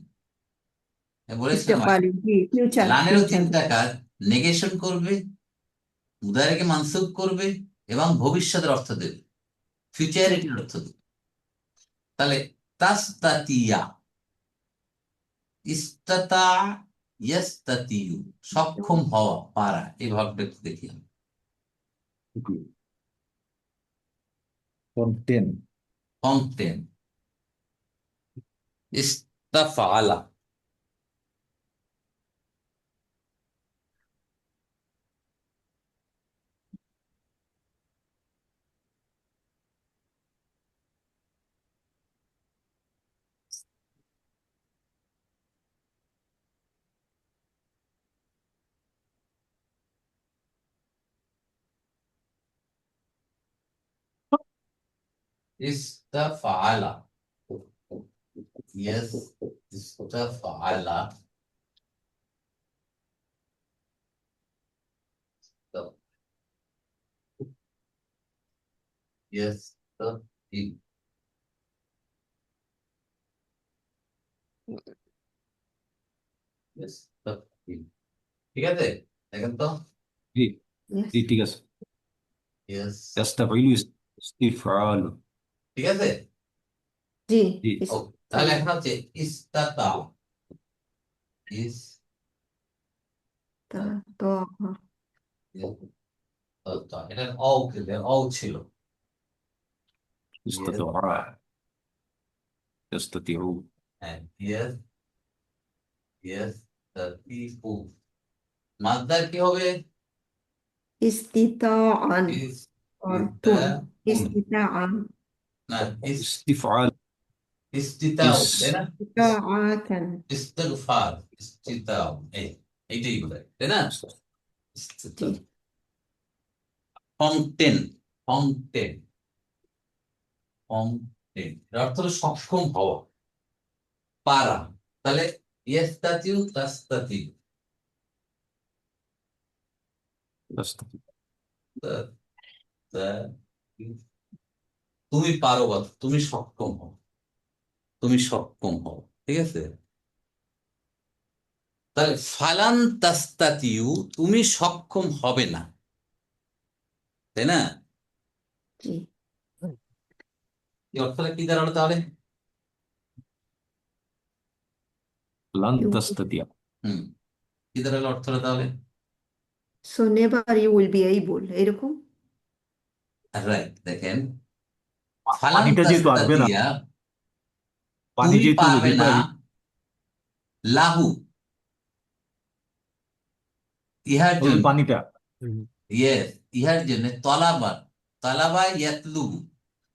বলেছিলাম আগে, ইস্তেকবালি। জি ফিউচার, লানেরও ফিউচার। তিনটা কাজ: নেগেশন করবে, মুদারেকে মানসুব করবে, এবং ভবিষ্যতের অর্থ দেবে, ফিউচারিটির অর্থ দেবে। তাহলে তাস্তাতিয়া, ইস্তাতা, ইয়াস্তাতিউ, সক্ষম হওয়া, পারা, এই ভাবটা একটু দেখি আমি। কন্টেন কন্টেন, ইস্তাফআলা, ইস্তাফআলা, ইয়েস, ইস্তাফআলা, ইয়েস, ঠিক আছে, দেখেন তো। জি Yes. জি ঠিক আছে ইয়েস, يستفعل استفعال ঠিক আছে। জি জি ও, তাহলে এখন হচ্ছে ইস্তাতা, ইস তো এটা অ অ ছিল। استطاع يستطيع হ্যাঁ, ইয়েস, ইয়েস, তাতিফু। মাসদার কি হবে? ইস্তিতাআন অর্থন, ইস্তিতাউন, ইস্তিতাআন না استفعال ইস্তিতাউ, ইস তাই না? ইস্তিতাআতান। ইস্তিগফার, ইস্তিতাউ, এইটাই বোঝায়, তাই না? জি ইস্তিতাউ। কন্টেন, কন্টেন, কন্টেন এর অর্থ হলো সক্ষম হওয়া, পারা। তাহলে ইস্তাতিউ, তাস্তাতিউ, يستطيع তুমি পারো বা তুমি সক্ষম হও, তুমি সক্ষম হও, ঠিক আছে। তাহলে ফালান তাস্তাতিউ, তুমি সক্ষম হবে না, তাই না? জি। এই অর্থটা কি দাঁড়ালো তাহলে? لن You, تستطيع হুম, কি দাঁড়ালো অর্থটা তাহলে? so never you will be able, এরকম। রাইট, দেখেন, ফালান পানিটা যেহেতু আসবে না তাস্তাতিয়া, পানি তুমি যেহেতু পারবে না, রিকোয়ারি লাহু, ইহার ওই জন্য, পানিটা ইয়েস, ইহার জন্য তলাবা, তলাবা ইয়াতলুবু,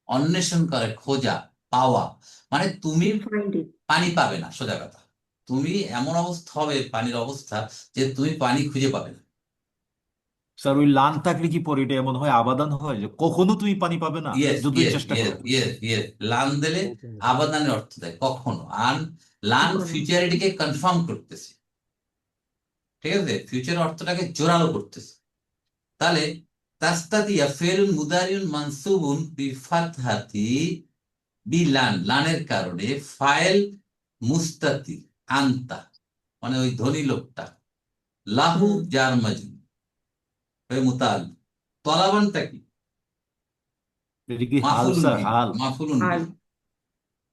অন্বেষণ করে, খোঁজা, পাওয়া, মানে তুমি You find it. পানি পাবে না, সোজা কথা। তুমি এমন অবস্থা হবে, পানির অবস্থা, যে তুমি পানি খুঁজে পাবে না। স্যার ওই লান থাকলে কি পরে এটা এমন হয় আবাদান হয় যে কখনো তুমি পানি পাবে না ইয়েস, যতই ইয়েস, চেষ্টা ইয়েস, করো ইয়েস, ইয়েস, লান দিলে আবাদানের অর্থ দেয় কখনো। লান কখনো। ফিউচারিটিকে কনফার্ম করতেছে, ঠিক আছে, ফিউচার অর্থটাকে জোরালো করতেছে। তাহলে তাস্তাতিয়া ফেলুন মুদারিউন মানসুবুন বিফাতহাতি, লান, লানের কারণে, ফাইল মুস্তাতি, আন্তা, মানে ওই ধনী লোকটা, লাহু হুম। জার মাজরুর হয়ে মুতাল, তলাবানটা কি? এটা কি হাল মাফুলুন স্যার? বি, হাল? মাফুলুন বি, হাল।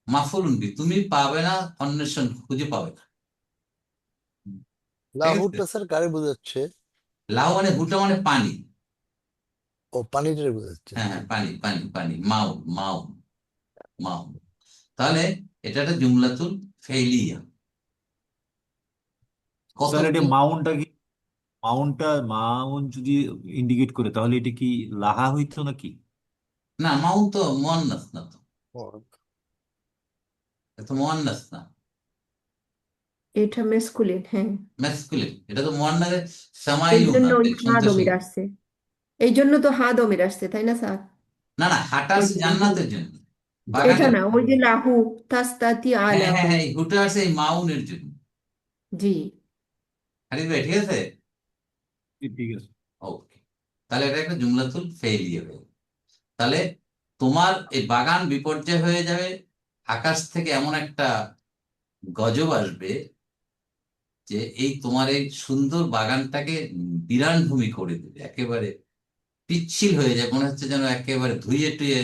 মাফুলুন বি, তুমি পাবে না, অন্বেষণ খুঁজে পাবে না। ঠিক আছে, লাহুটা স্যার কারে বোঝাচ্ছে? লাউ মানে হুটা মানে পানি। ও পানিটারে বোঝাচ্ছে। হ্যাঁ হ্যাঁ, পানি পানি পানি, মাউ মাউ মাউ। তাহলে এটা একটা জুমলাতুল ফেইলিয়া। স্যার এটা কতগুলো? মাউন্টটা কি, মাউন্ট যদি ইন্ডিকেট করে তাহলে এটা কি লাহা হইতো নাকি? না, মাউ তো মুয়ান্নাস না, তো ও, এটা তো মুয়ান্নাস না, এটা মেসকুলিন, হ্যাঁ। ম্যাসকুলিন। এটা তো মুয়ান্নাসে এই সামাইও জন্য না, ওই হা শুনতে দমির শুনতে। আসছে। এই জন্য তো হা দমির আসছে, তাই না স্যার? না না, হাঁটা ওই আছে যে জান্নাতের জন্য, এটা বাগানের। না, ওই যে লাহু তাস্তাতি হ্যাঁ হ্যাঁ আলাহু। হ্যাঁ, এই হুটা আছে এই মাউনের জন্য। জি। হারিফ ভাই, ঠিক আছে? ঠিক আছে। ওকে, তাহলে এটা একটা জুমলাতুল ফেইলিয়া হয়ে গেল। তাহলে তোমার এই বাগান বিপর্যয় হয়ে যাবে, আকাশ থেকে এমন একটা গজব আসবে যে এই তোমার এই সুন্দর বাগানটাকে বিরান ভূমি করে দেবে, একেবারে পিচ্ছিল হয়ে যায়, মনে হচ্ছে যেন একেবারে ধুয়ে টুয়ে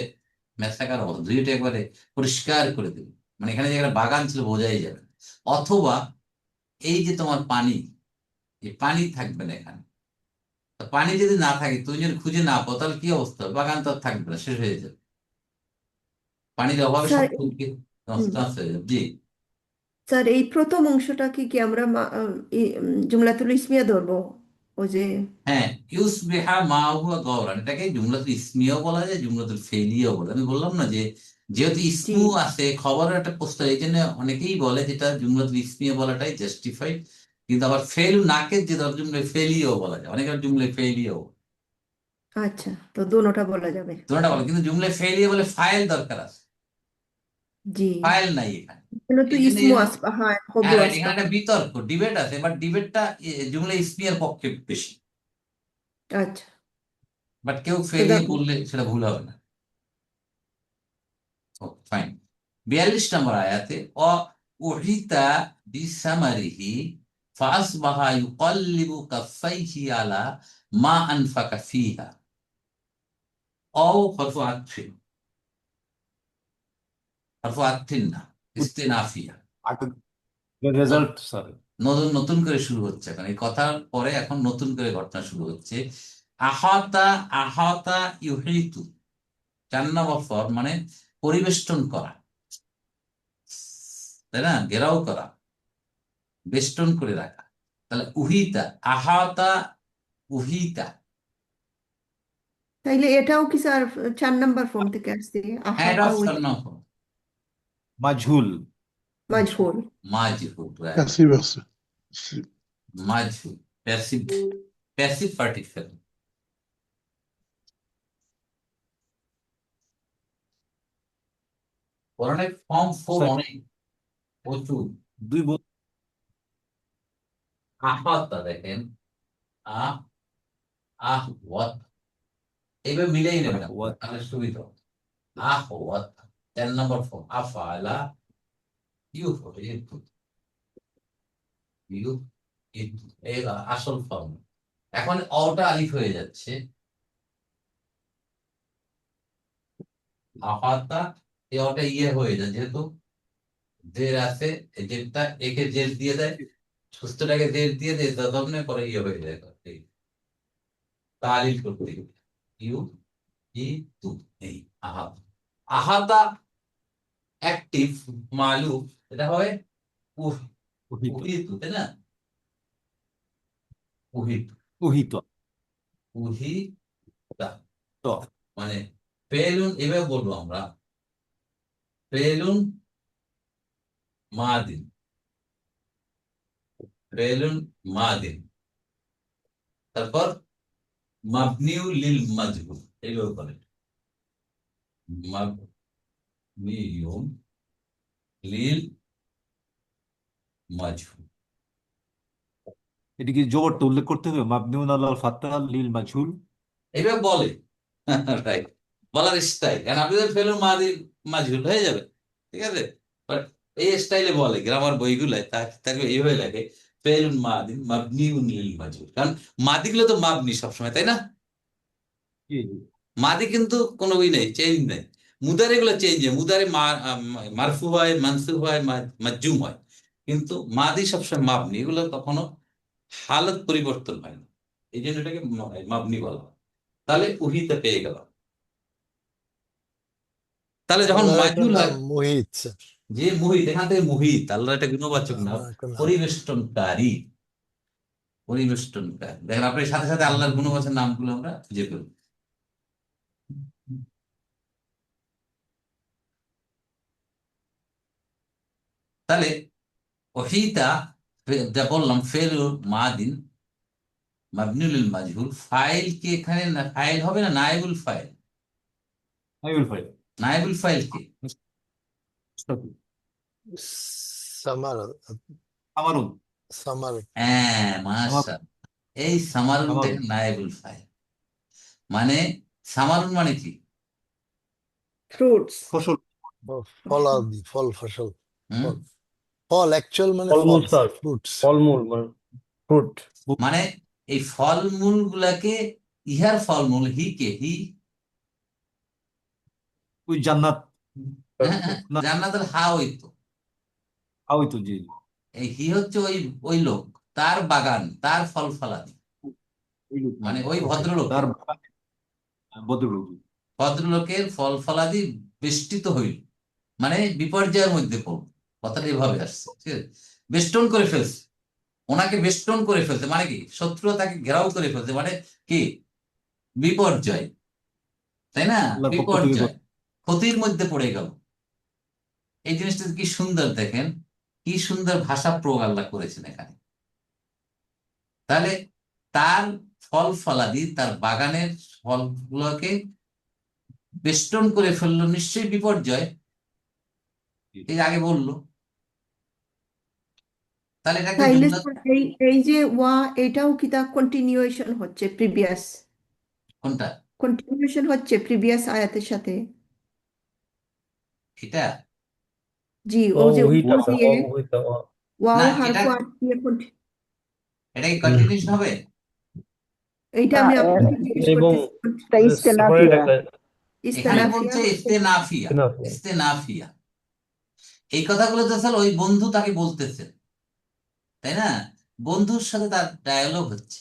মেসাকার হবে, ধুয়ে টুয়ে একবারে পরিষ্কার করে দেবে। মানে এখানে যে একটা বাগান ছিল বোঝাই যাবে না। অথবা এই যে তোমার পানি, এই পানি থাকবে না এখানে। তা পানি যদি না থাকে, তুমি যদি খুঁজে না পাও, তাহলে কি অবস্থা হবে? বাগান তো আর থাকবে না, শেষ হয়ে যাবে। পানির অভাবে স্যার সব ফুলকে নষ্ট হুম, নষ্ট হয়ে যাবে। জি স্যার এই প্রথম অংশটা কি আমরা জুমলাতুল ইসমিয়া ধরবো? ও যে হ্যাঁ, ইউসবিহা মা হুয়া গওরান, এটাকে জুমলাতুল ইসমিয়াও বলা যায়, জুমলাতুল ফেলিয়াও বলা যায়। আমি বললাম না যে যেহেতু জি। ইসমু আছে, খবরের একটা প্রশ্ন, এই জন্য অনেকেই বলে যেটা জুমলাতুল ইসমিয়া বলাটাই জাস্টিফাইড। কিন্তু আবার ফেলু নাকের যে ধর জুমলে ফেলিয়াও বলা যায়, অনেকের জুমলে ফেলিয়াও, আচ্ছা, তো দোনোটা বলা যাবে। দুটোটা বলে। কিন্তু জুমলে ফেলিয়া বলে ফাইল দরকার আছে, জি। ফাইল নাই এখানে। এখানে তো এই জন্য ইসমু আসবা, হ্যাঁ, হ্যাঁ খবর রাইট, আসবা। এখানে একটা বিতর্ক ডিবেট আছে, বাট ডিবেটটা জুমলে ইসমিয়ার পক্ষে বেশি। আচ্ছা, বাট কেউ তো ফেলিয়ে বললে সেটা ভুল হবে না। ফাইন। 42 নম্বর আয়াতে অ উহিতা বিসামারিহি ফাসবাহা ইউকাল্লিবু কাফাইহি আলা মা আনফাকা ফিহা। অ হরফু আতফিন, হরফু আতফিন না, ইস্তিনাফিয়া। ন- রেজাল্ট স্যার। নতুন নতুন করে শুরু হচ্ছে এখন, এই কথার পরে এখন নতুন করে ঘটনা শুরু হচ্ছে। আহাতা, আহাতা ইউহিতু, 4 নম্বর ফর্ম, মানে পরিবেষ্টন করা, তাই না? ঘেরাও করা, বেষ্টন করে রাখা। তাহলে উহিতা, আহাতা, উহিতা। তাইলে এটাও কি স্যার 4 নাম্বার ফর্ম থেকে আসছে? হ্যাঁ, এটা আহাতা ওই 4 নম্বর। মাঝহুল। মাজহুর। মাজহুল, রাইট। প্যাসিভ আছে। মাজহুল, প্যাসিভ, প্যাসিভ পার্টিকেল। অনেক ফর্ম ফোর, স্যার অনেক প্রচুর। দুই বোন। আহাতা দেখেন, আহ, আহ ওয়াত, এইভাবে মিলেই নেবেন আপনারা, তাহলে সুবিধা হবে। আহ ওয়াত, 4 নম্বর ফর্ম। আফআলা ইউফিলু, ইউ ইতু, এই আসল ফর্ম। এখন অটা আলিফ হয়ে যাচ্ছে, আহাতা, এই অটা ইয়ে হয়ে যায়, যেহেতু জের আছে, এই জেরটা একে জের দিয়ে দেয়, সুস্থটাকে জের দিয়ে দেয়, তখন পরে ইয়ে হয়ে যায়, তালিল করতে গেলে। ইউ ই তু, এই আহাত, আহাতা অ্যাক্টিভ মালু, এটা হয় উহ, উহিত। উহিতু, তাই না? উহিতু, উহিত। উহিতা, তো মানে ফেলুন, এভাবে বলবো আমরা, ফেলুন মাদিন, ফেলুন মাদিন। তারপর মাবনিউ লিল মাজহুল, এইভাবে বলে, মাবনিউ লিল মাজহুল। এটা কি জবরটা উল্লেখ করতে হবে? মাবনিউন আলাল ফাতহা লিল মাজহুল। এইভাবে বলে, রাইট, বলার স্টাইল। কারণ আপনি যদি ফেলুন মাদিন মাজহুল হয়ে যাবে, ঠিক আছে? বাট এই স্টাইলে বলে গ্রামার বইগুলায়, তাকে এইভাবে লেখে, ফেলুন মাদিন মাবনিউন লিল মাজহুল। কারণ মাদিগুলো তো মাবনি সবসময়, তাই না? জি, জি। মাদি কিন্তু কোনো নেই, চেঞ্জ নেই। মুদারে গুলো চেঞ্জ হয়, মুদারে মারফু হয়, মানসুব হয়, মাজুম হয়, কিন্তু মাদি সবসময় মাবনি, এগুলো কখনো হালত পরিবর্তন হয় না, এই জন্য এটাকে মাবনি বলা হয়। তাহলে উহিতে পেয়ে গেল। তাহলে যখন আল্লাহর একটা মাজুল নাম হয়, মুহিত স্যার। যে মুহিত, এখান থেকে মুহিত, আল্লাহ একটা গুণবাচক নাম, আল্লাহর একটা নাম। পরিবেষ্টনকারী। পরিবেষ্টনকারী, দেখেন আপনার সাথে সাথে আল্লাহর গুণবাচক নামগুলো আমরা খুঁজে ফেলব। তাহলে ওহিতা, যা বললাম ফেল মাদিন মাবনুল মাজহুল, ফাইল কি এখানে ফাইল হবে না নায়েবুল ফাইল? নাইবুল ফাইল। নায়েবুল ফাইল কি? সামার আমারুন। সামার হ্যাঁ, আমার মাশাআল্লাহ, এই সামারুনটা আমারুন নায়েবুল ফাইল। মানে সামারুন মানে কি? ফ্রুটস। ফসল। ফলাদি, ফল ফসল, হুম? ফল ফল অ্যাকচুয়াল মানে ফলমূল ফল স্যার, ফ্রুটস। ফলমূল মানে ফ্রুট। মানে এই ফলমূল গুলাকে, ইহার ফলমূল হি কে, হি ওই জান্নাত। না, জান্নাতের হা হইতো, ওই তো, জি জি। এই হি হচ্ছে ওই ওই লোক, তার বাগান, তার ফল ফলাদি, ওই লোক মানে মানে ওই তার ভদ্রলোকের, ভদ্রলোক। ভদ্রলোকের ফল ফলাদি বেষ্টিত হইল, মানে বিপর্যয়ের মধ্যে পড়ল, কথাটা এভাবে আসছে, ঠিক আছে? বেষ্টন করে ফেলছে, ওনাকে বেষ্টন করে ফেলছে মানে কি, শত্রু তাকে ঘেরাও করে ফেলছে, মানে কি, বিপর্যয়, তাই না? আল্লাহর পক্ষ থেকে বিপর্যয়, ক্ষতির মধ্যে পড়ে গেল। এই জিনিসটা কি সুন্দর দেখেন, কি সুন্দর ভাষা প্রয়োগ আল্লাহ করেছেন এখানে। তাহলে তার ফল ফলাদি, তার বাগানের ফলগুলোকে বেষ্টন করে ফেললো, নিশ্চয়ই বিপর্যয়, এই আগে বললো। তাহলে এটাকে তাইলে জুমলা, স্যার এই এই যে ওয়া, এটাও কি তা কন্টিনিউয়েশন হচ্ছে প্রিভিয়াস, কোনটা কন্টিনিউয়েশন হচ্ছে প্রিভিয়াস আয়াতের সাথে। এটা? জি, ও যে অমুহিতা ওয়া স্যার, দিয়ে, অমুহিতা। ওয়াও না, এটা হারফু আতফ দিয়ে এটা কি কন্টিনিউশন হবে? এইটা না আমি আপনাকে জিজ্ঞেস এবং করতেছি। এটা সেপারেট ইস্তেনাফিয়া। একটা এখানে ইস্তেনাফিয়া বলছে হচ্ছে, ইস্তেনাফিয়া, ইস্তেনাফিয়া। ইস্তেনাফিয়া, এই কথাগুলো তো স্যার ওই বন্ধু তাকে বলতেছে, তাই না? বন্ধুর সাথে তার ডায়ালগ হচ্ছে,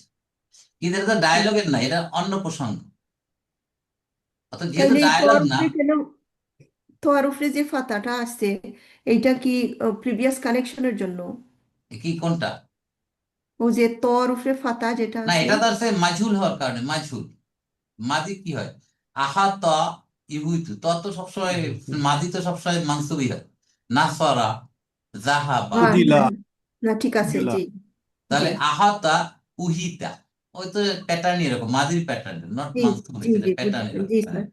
কিন্তু এটা তো ডায়ালগের না, এটা অন্য প্রসঙ্গ, অর্থাৎ যেহেতু তাইলে এই ডায়ালগ তোয়ার না। উপরে কেন, তোয়ার উপরে যে ফাতাটা আছে, এইটা কি প্রিভিয়াস কানেকশনের জন্য? কি কোনটা? ও যে তোয়ার উপরে ফাতা যেটা না, আছে, এটা তো আছে মাঝুল হওয়ার কারণে, মাঝুল। মাঝি কি হয়, আহা ত ইহুইতু, ত তো সবসময়, মাঝি তো সবসময় মানসুবই হয়, নাসরা, জাহাবা। হ্যাঁ কুতিলা। হ্যাঁ, না ঠিক আছে, কুতিলা। জি জি তাহলে আহাতা, উহিতা, ওই তো প্যাটার্ন এরকম, মাঝির প্যাটার্ন, নট জি মানসুব, জি এটা জি প্যাটার্ন জি এরকম। স্যার,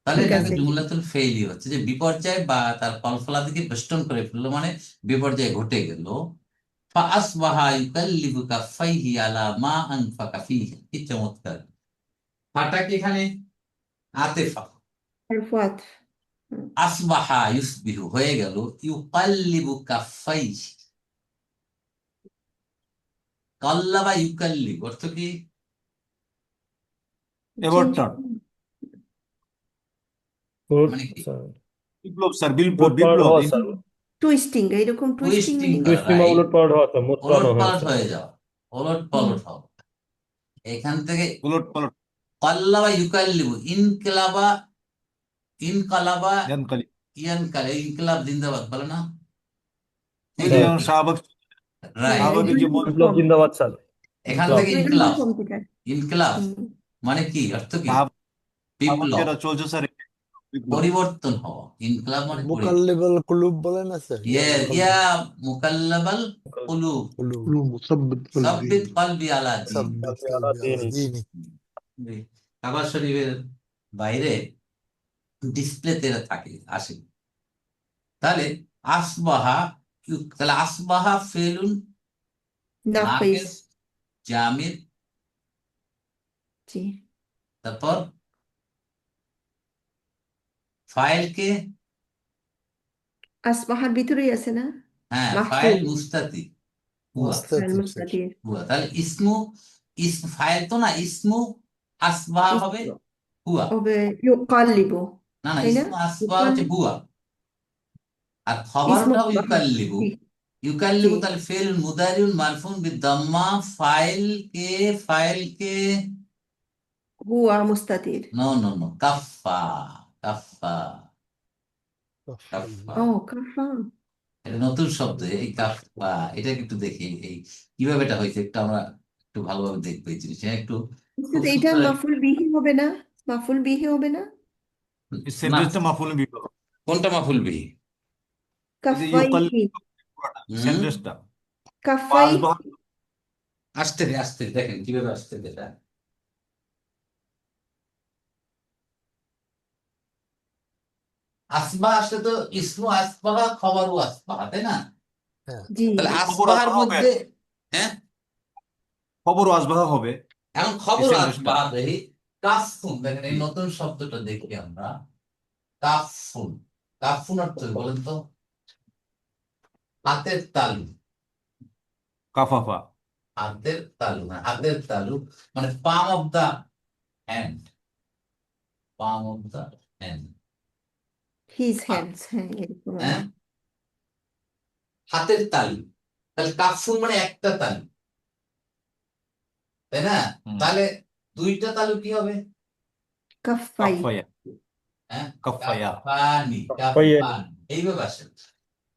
তাহলে ঠিক এটাকে আছে। জুমলাতুল ফেইলি হচ্ছে, যে বিপর্যয় বা তার ফলফলাদিকে বেষ্টন করে ফেললো, মানে বিপর্যয় ঘটে গেল। ফাআসবাহা ইউকাল্লিবু কাফাইহি আলা মা আনফাকা ফীহি, কি চমৎকার! ফাটা কি এখানে আতেফা, হারফু আতফ। আসবাহা ইউসবিহু হয়ে গেল ইউকাল্লিবু কাফাইহি, কাল্লাবা ইউকাল্লিবু অর্থ কি? এবার চেঞ্জ, টার্ন। মানে কি? বিপ্লব স্যার, বিপ্লব, উলট পালট বিপ্লব। হওয়া স্যার, টুইস্টিং, এইরকম টুইস্টিং টুইস্টিং মিনিং। করা, টুইস্টিং বা রাইট, উলট পালট হওয়া স্যার, মোচড়ানো, ওলট হ্যাঁ পালট স্যার। হয়ে যাওয়া, ওলট পালট হওয়া। এখান থেকে উলট পালট। কাল্লাবা ইউকাল্লিবু, ইনকিলাবা, ইনকালাবা, জ্ঞানকালী। ইয়ানকালে, ইনকিলাব জিন্দাবাদ বলে না, ওই ঠিক যে স্যার, যেমন শাহবাগ, রাইট। এই শাহবাগের দুই যে নম্বর বিপ্লব ফর্ম, জিন্দাবাদ স্যার, এখান ইনকলাব। থেকে দুই নম্বর ইনকিলাব, ফর্ম যেটা। ইনকিলাব হুম, মানে কি, অর্থ কি? শাহবাগ বিপ্লব, যেটা চলছে স্যার, বিপ্লব। পরিবর্তন হওয়া, ইনকিলাব মানে পরিবর্তন। মুকাল্লিবাল কুলুব বলে না স্যার, ইয়া ইয়া ইয়া মুকাল্লাবাল কুলুব, কুলুব, مثبت قلبي. সাব্বিত কলবি আলা দীন। সাব্বিত আলা কালবি আলা দীনি। দীনি। কাবা শরীফের বাইরে ডিসপ্লেতে থাকে, আসে। তাহলে আসবাহা, তাহলে আসবাহা ফেলুন নাফিস, নাকেস, জামিদ, জি। তারপর ফাইলকে, আসবাহার ভিতরেই আছে না, হ্যাঁ ফাইল মাহফুজ, মুস্তাতি, হুয়া, ফাইল মুস্তাতির স্যার। মুস্তাতির, হুয়া। তাহলে ইসমু, ফাইল তো না, ইসমু আসবাহা হবে, হুয়া। হবে ইউকাল্লিবু, না না, তাই না? ইসমু আসবা হচ্ছে হুয়া, আর ইসমু খবরটা হবে ইউকাল্লিবু। জি জি ইউকাল্লিবু তাহলে ফেল মুদারিউন মারফুন বিদ্দাম্মা, ফাইল কে হুয়া মুস্তাতির। নো নো নো, কাফফা, কাফফা, কাফফা। ও কাফা। এটা নতুন শব্দ, এই কাফফা। এটা একটু দেখি এই কিভাবে এটা হয়েছে, একটু আমরা একটু ভালোভাবে দেখবো এই জিনিসটা একটু। খুব উস্তাদ, এইটা সুন্দর মাফুল বিহি হবে না? মাফুল বিহি হবে না? এই না, সেন্টেন্সটা মাফুল বিহি। কোনটা মাফুল বিহি? এই যে ইউকাল কাফাইহি, হুম, সেন্টেন্সটা কাফাইহি। আসতে দেখেন কিভাবে আসতে এটা। আসবাহ আসলে তো ইসমু আসবাহ, খবরও আসবাহ, তাই না? হ্যাঁ, জি তাহলে খবর আসবাহার আসবাহ হবে, মধ্যে, হ্যাঁ, খবর আসবাহ হবে এখন এই খবর সেন্টেন্সটা। আসবাহ দেখি। কাফুন, দেখেন এই জি। নতুন শব্দটা দেখি আমরা। কাফুন, কাফুন অর্থ কি বলেন তো? হাতের তালু। কাফাফা। হাতের তালু, মানে হাতের তালু, মানে palm of the hand, palm of the hand. His hands, হ্যাঁ এরকম হ্যাঁ, হাতের তালু। তাহলে কাফুন মানে একটা তালু, তাই না? হুম। তাহলে দুইটা তালু কি হবে? কাফাই, কাফায়া, হ্যাঁ, কাফায়া। কাফানি, পাইয়ানি। কাফানি, এইভাবে আসে।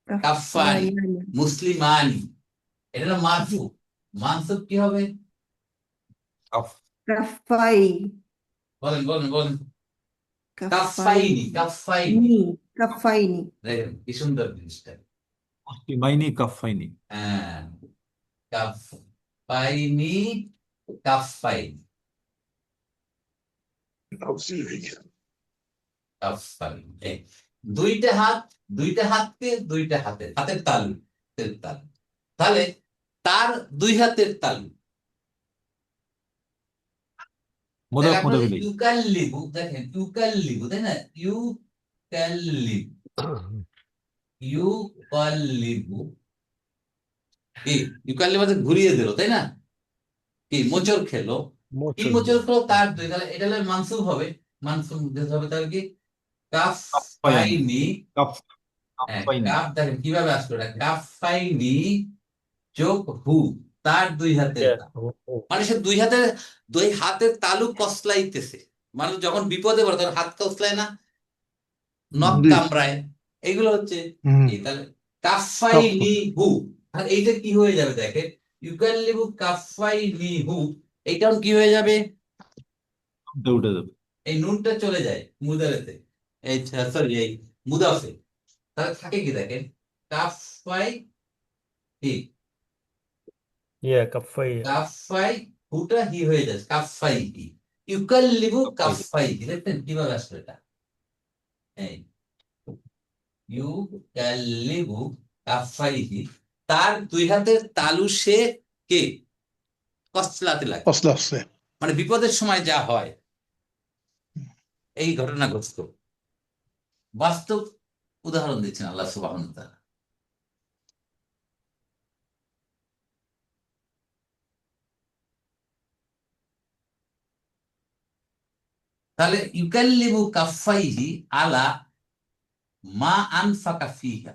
কাফানি, কাফায়ানি। মুসলিমানি, এটা হলো জি, মারফু। মানসুব কি হবে? কাফ কাফাই, বলেন বলেন বলেন। কাফাইনি, কাফাইনি, কাফাইনি। কাফাইনি। দেখেন কি সুন্দর জিনিসটা। মুসলিমাইনি কাফাইনি। হ্যাঁ, কাফাইনি, কাফাইনি, কাফাইনি। দুইটা হাত, দুইটা হাতকে, দুইটা হাতের, হাতের তালু, হাতের তালু। তাহলে তার দুই হাতের তালু। তাহলে মুদাফ আপনার মুদাফ ইলাইহি। ইউকাল্লিবু, দেখেন ইউকাল্লিবু, তাই না? ইউকাল্লিবু, ইউকাল্লিবু কি? ইউকাল্লিবু মানে ঘুরিয়ে দিল, তাই না? কি মোচড় খেলো? কি মোচড় মোচড় দেওয়া। খেলো? তার দুই, তাহলে এটা হলে মানসুব হবে। মানসুব দিতে হবে তাহলে কি? কাফ কাফায়ানি, ফাইনি। কাফ হ্যাঁ, কাফাইনি। কাফ দেখেন কিভাবে আসলো এটা, কাফ ফাইনি যোগ হু, তার দুই হাতের Yeah. তালু। মানে সে দুই হাতের, দুই হাতের তালু কসলাইতেছে। মানুষ যখন বিপদে পড়ে তখন হাত কসলায় না, নখ জি। কামড়ায়, এগুলো হচ্ছে হুম। এই। তাহলে কাফাইনি হু, আর এইটা কি হয়ে যাবে দেখেন, ইউকাল্লিবু কাফাইনি হু, এইটা কি হয়ে যাবে? উঠে যাবে। এই নুনটা চলে যায় মুদারেতে, এই সরি এই মুদাফে। তাহলে থাকে কি দেখেন, কাফাই, কি Yeah, কাফাইয়া। কাফাই, হুটা হি হয়ে যাচ্ছে কাফাই হি। ইউকাল্লিবু কাফাই। কাফাই হি, দেখেন কিভাবে আসলো এটা। এই ইউকাল্লিবু কাফাই হি, তার দুই হাতের তালু সে কে কসলাতে লাগে। আসলে আসছে। মানে বিপদের সময় যা হয়, এই ঘটনাগ্রস্ত বাস্তব উদাহরণ দিচ্ছেন আল্লাহ সুবহানাহু ওয়া তাআলা। তাহলে ইউকাল্লিবু কাফাইহি আলা মা আনফাকা ফিহা,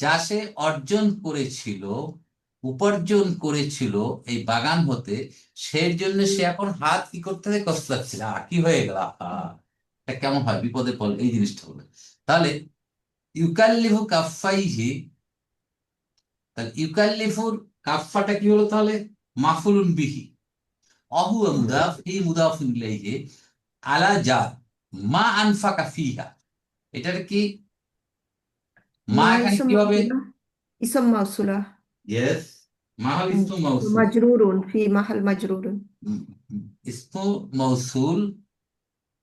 যা সে অর্জন করেছিল, উপার্জন করেছিল এই বাগান হতে, সেই জন্য সে এখন হাত কি করতে হবে? কসলাচ্ছে। কি হয়ে গেল, এটা কেমন হয় বিপদে পড়লে এই জিনিসটা হলো। তাহলে ইউকাল্লিফু কাফাইহি, তাহলে ইউকাল্লিফুর কাফাটা কি হলো তাহলে? মাফুলুন বিহি, অহুয়া মুদাফ, এই মুদাফুন ইলাইহি, আলা যা মা আনফাকা ফিহা। এটার কি মা মা এখানে ইসম কি হবে? মাউসুলা, ইসম মাউসুলা। ইয়েস, মা হল ইসমু মাউসুল। মাজরুরুন ফি মাহাল মাজরুরুন। ইসমু মৌসুল,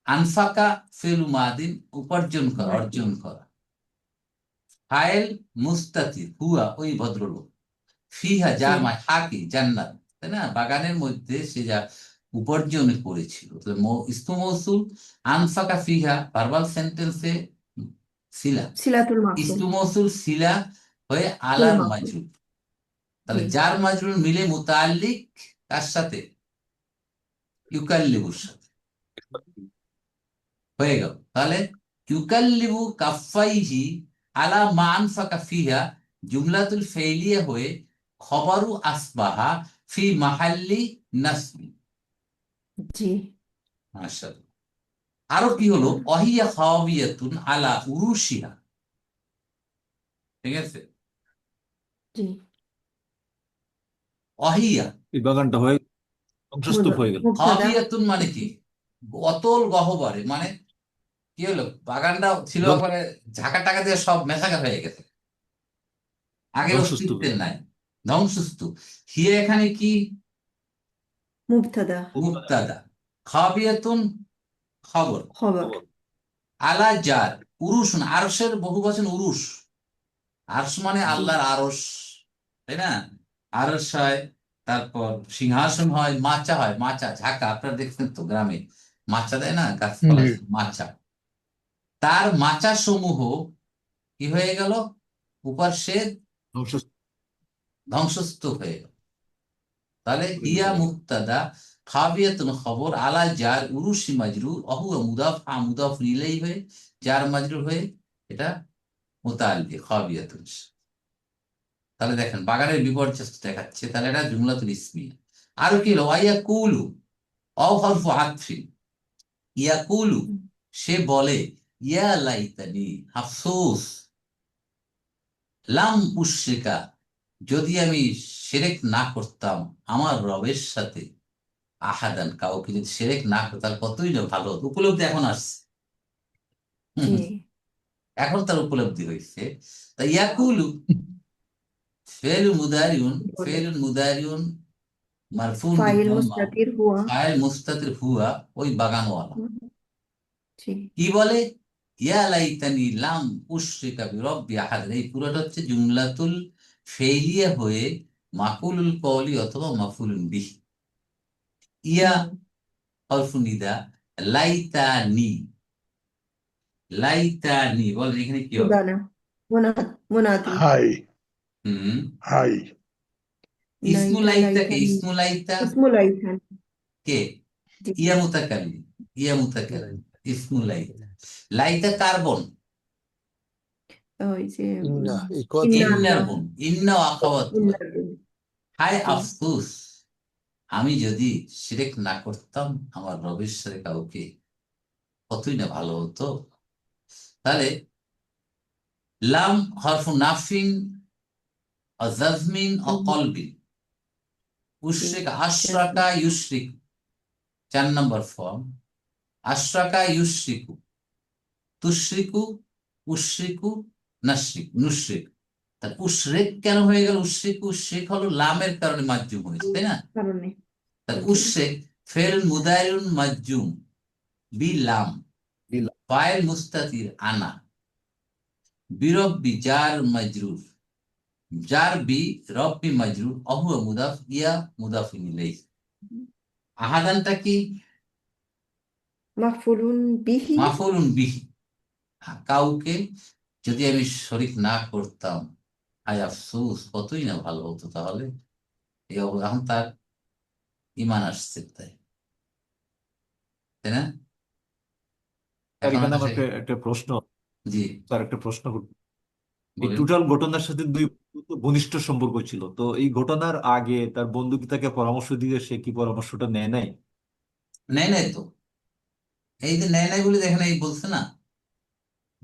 আনফাকা ফিল মাদিন, উপার্জন করা, অর্জন করা। ফাইল মুস্তাতির, হুয়া ওই ভদ্রলোক, ফিহা যার জি মানে হাকি জান্নাত, তাই না? বাগানের মধ্যে সে যা উপার্জন করেছিল। তাহলে ইসমু মৌসুল, আনফাকা ফিহা ভার্বাল সেন্টেন্সে সিলা, সিলাতুল মাফুল, ইসমু মৌসুল সিলা হয়ে ফুল আলার মাফুল। মাজরুর। জি তাহলে যার মাজরুর মিলে মুতাল্লিক কার সাথে? ইউকাল্লিবুর সাথে। হয়ে গেল। তাহলে ইউকাল্লিবু কাফাইহি আলা মা আনফাকা ফিহা জুমলাতুল ফেইলিয়া হয়ে খবরু আসবাহা ফি মাহাল্লি নাসবি। জি মাশাআল্লাহ। আরো কি হলো, অহিয়া খাওয়াবিয়াতুন আলা উরুশিহা। ঠিক আছে, জি অহিয়া এই বাগানটা হয়ে ধ্বংসস্তূপ হয়ে গেল। মুবতাদা খাওয়াবিয়াতুন মানে কি, অতল গহ্বরে, মানে কি হলো, বাগানটা ছিল ধ্বংস একবারে ঝাঁকা টাকা দিয়ে সব মেশাকা হয়ে গেছে, আগের ধ্বংসস্তূপ অস্তিত্বের নাই, ধ্বংসস্তূপ। হিয়া এখানে কি, মুবতাদা মুবতাদা, খাওয়াবিয়াতুন খবর, খবর খবর। আলা জার, উরুশ, আরশের বহু বচন উরুশ। আরশ মানে জি আল্লাহর আরশ, তাই না? আরশ হয়, তারপর সিংহাসন হয়, মাচা হয়, মাচা ঝাঁকা, আপনারা দেখছেন তো গ্রামে মাচা দেয় না, গাছপালা, জি মাচা। তার মাচা সমূহ কি হয়ে গেল, উপাস্যের ধ্বংসস্তূপ ধ্বংসস্তূপ হয়ে গেল। তাহলে হয়ে হিয়া গেল। মুক্তাদা খাবিয়াতুন খবর আলা যার উরুশি মাজরুর অহু মুদাফ মুদাফ ইলাইহি হয়ে যার মাজরুর হয়ে এটা মুতাআল্লিক খাবিয়াতুন। তাহলে দেখেন বাগানের বিপর্যয় দেখাচ্ছে, তাহলে এটা জুমলাতুল ইসমিয়া। আরো কি হলো, ইয়াকুলু অও হরফু আতফিন, ইয়াকুলু সে বলে, ইয়া লাইতানি আফসোস, লাম উশরিকা যদি আমি শিরক না করতাম আমার রবের সাথে, আহাদান কাউকে যদি শিরক না করতাম তাহলে কতই না ভালো হতো। উপলব্ধি এখন আসছে, হুম, জি এখন তার উপলব্ধি হয়েছে। তাই ইয়াকুলু ফেল মুদারিউন, বলে ফেল মুদারিউন মারফুন ফাইল বিদ্দাম্মা, মুস্তাতির হুয়া ফাইল মুস্তাতির হুয়া, ওই বাগানওয়ালা জি কি বলে, ইয়া লাইতানি লাম উশরিকা বিরব্বি আহাদ। এই পুরোটা হচ্ছে জুমলাতুল ফেইলিয়া হয়ে মাকুলুল কওলি অথবা মাফুলুন বিহি। ইয়া হুম হরফু নিদা, লাইতানি, লাইতানি বলেন এখানে কি হবে, মুদানা মুনাদি হাই হুম, হাই ইসমু লাইতা লাইতা কে, লাইতানি ইসমু লাইতা ইসমুল লাইতান কে, জি ইয়া মুতাকাল্লিম, ইয়া মুতাকাল্লিম, ইসমু লাইতা। লাইতা কার বোন, ওই যে ইন্না ইকোয়াত ইন্না ইন্নার আল্লাহ বোন, ইন্না আখাওয়াতুহা। ইন্নার জি হায় আফসোস, আমি যদি শিরক না করতাম আমার রবের সাথে কাউকে, কতই না ভালো হতো। তাহলে লাম হরফু নাফিন ও জাজমিন ও কলবিন, জি উশরিক আশরাকা ইউশরিক, 4 নম্বর ফর্ম, আশরাকা ইউশরিকু, তুশরিকু, উশরিকু, নাশরিক, নুশরিক। তাহলে উশরিক কেন হয়ে গেল, উশরিকু, উশরিক হলো লামের কারণে মাজজুম হয়েছে, তাই না? কারণে তাহলে জি উশরিক ফেল মুদারিউন মাজজুম বিলাম, দিলাম। ফাইল মুস্তাতির আনা, বিরব্বি জার মাজরুর, জার বি রব্বি মাজরুর, অহুয়া মুদাফ, ইয়া মুদাফিন ইলাইহি। আহাদানটা কি, মাফুলুন বিহি মাফুলুন বিহি, কাউকে যদি আমি শরিক না করতাম, হায় আফসোস কতই না ভালো হতো। তাহলে এই এখন তার ইমান আসছে, তাই না? স্যার এখন এখানে হচ্ছে আমার সে, একটা প্রশ্ন, জি স্যার একটা প্রশ্ন করতে, এই বলেন। টোটাল ঘটনার সাথে দুই বন্ধুর তো ঘনিষ্ঠ সম্পর্ক ছিল, তো এই ঘটনার আগে তার বন্ধু কি তাকে পরামর্শ দিয়ে সে কি পরামর্শটা নেয় নাই? নেয় নাই তো, এই যে নেয় নাই বলে দেখেন এই বলছে না,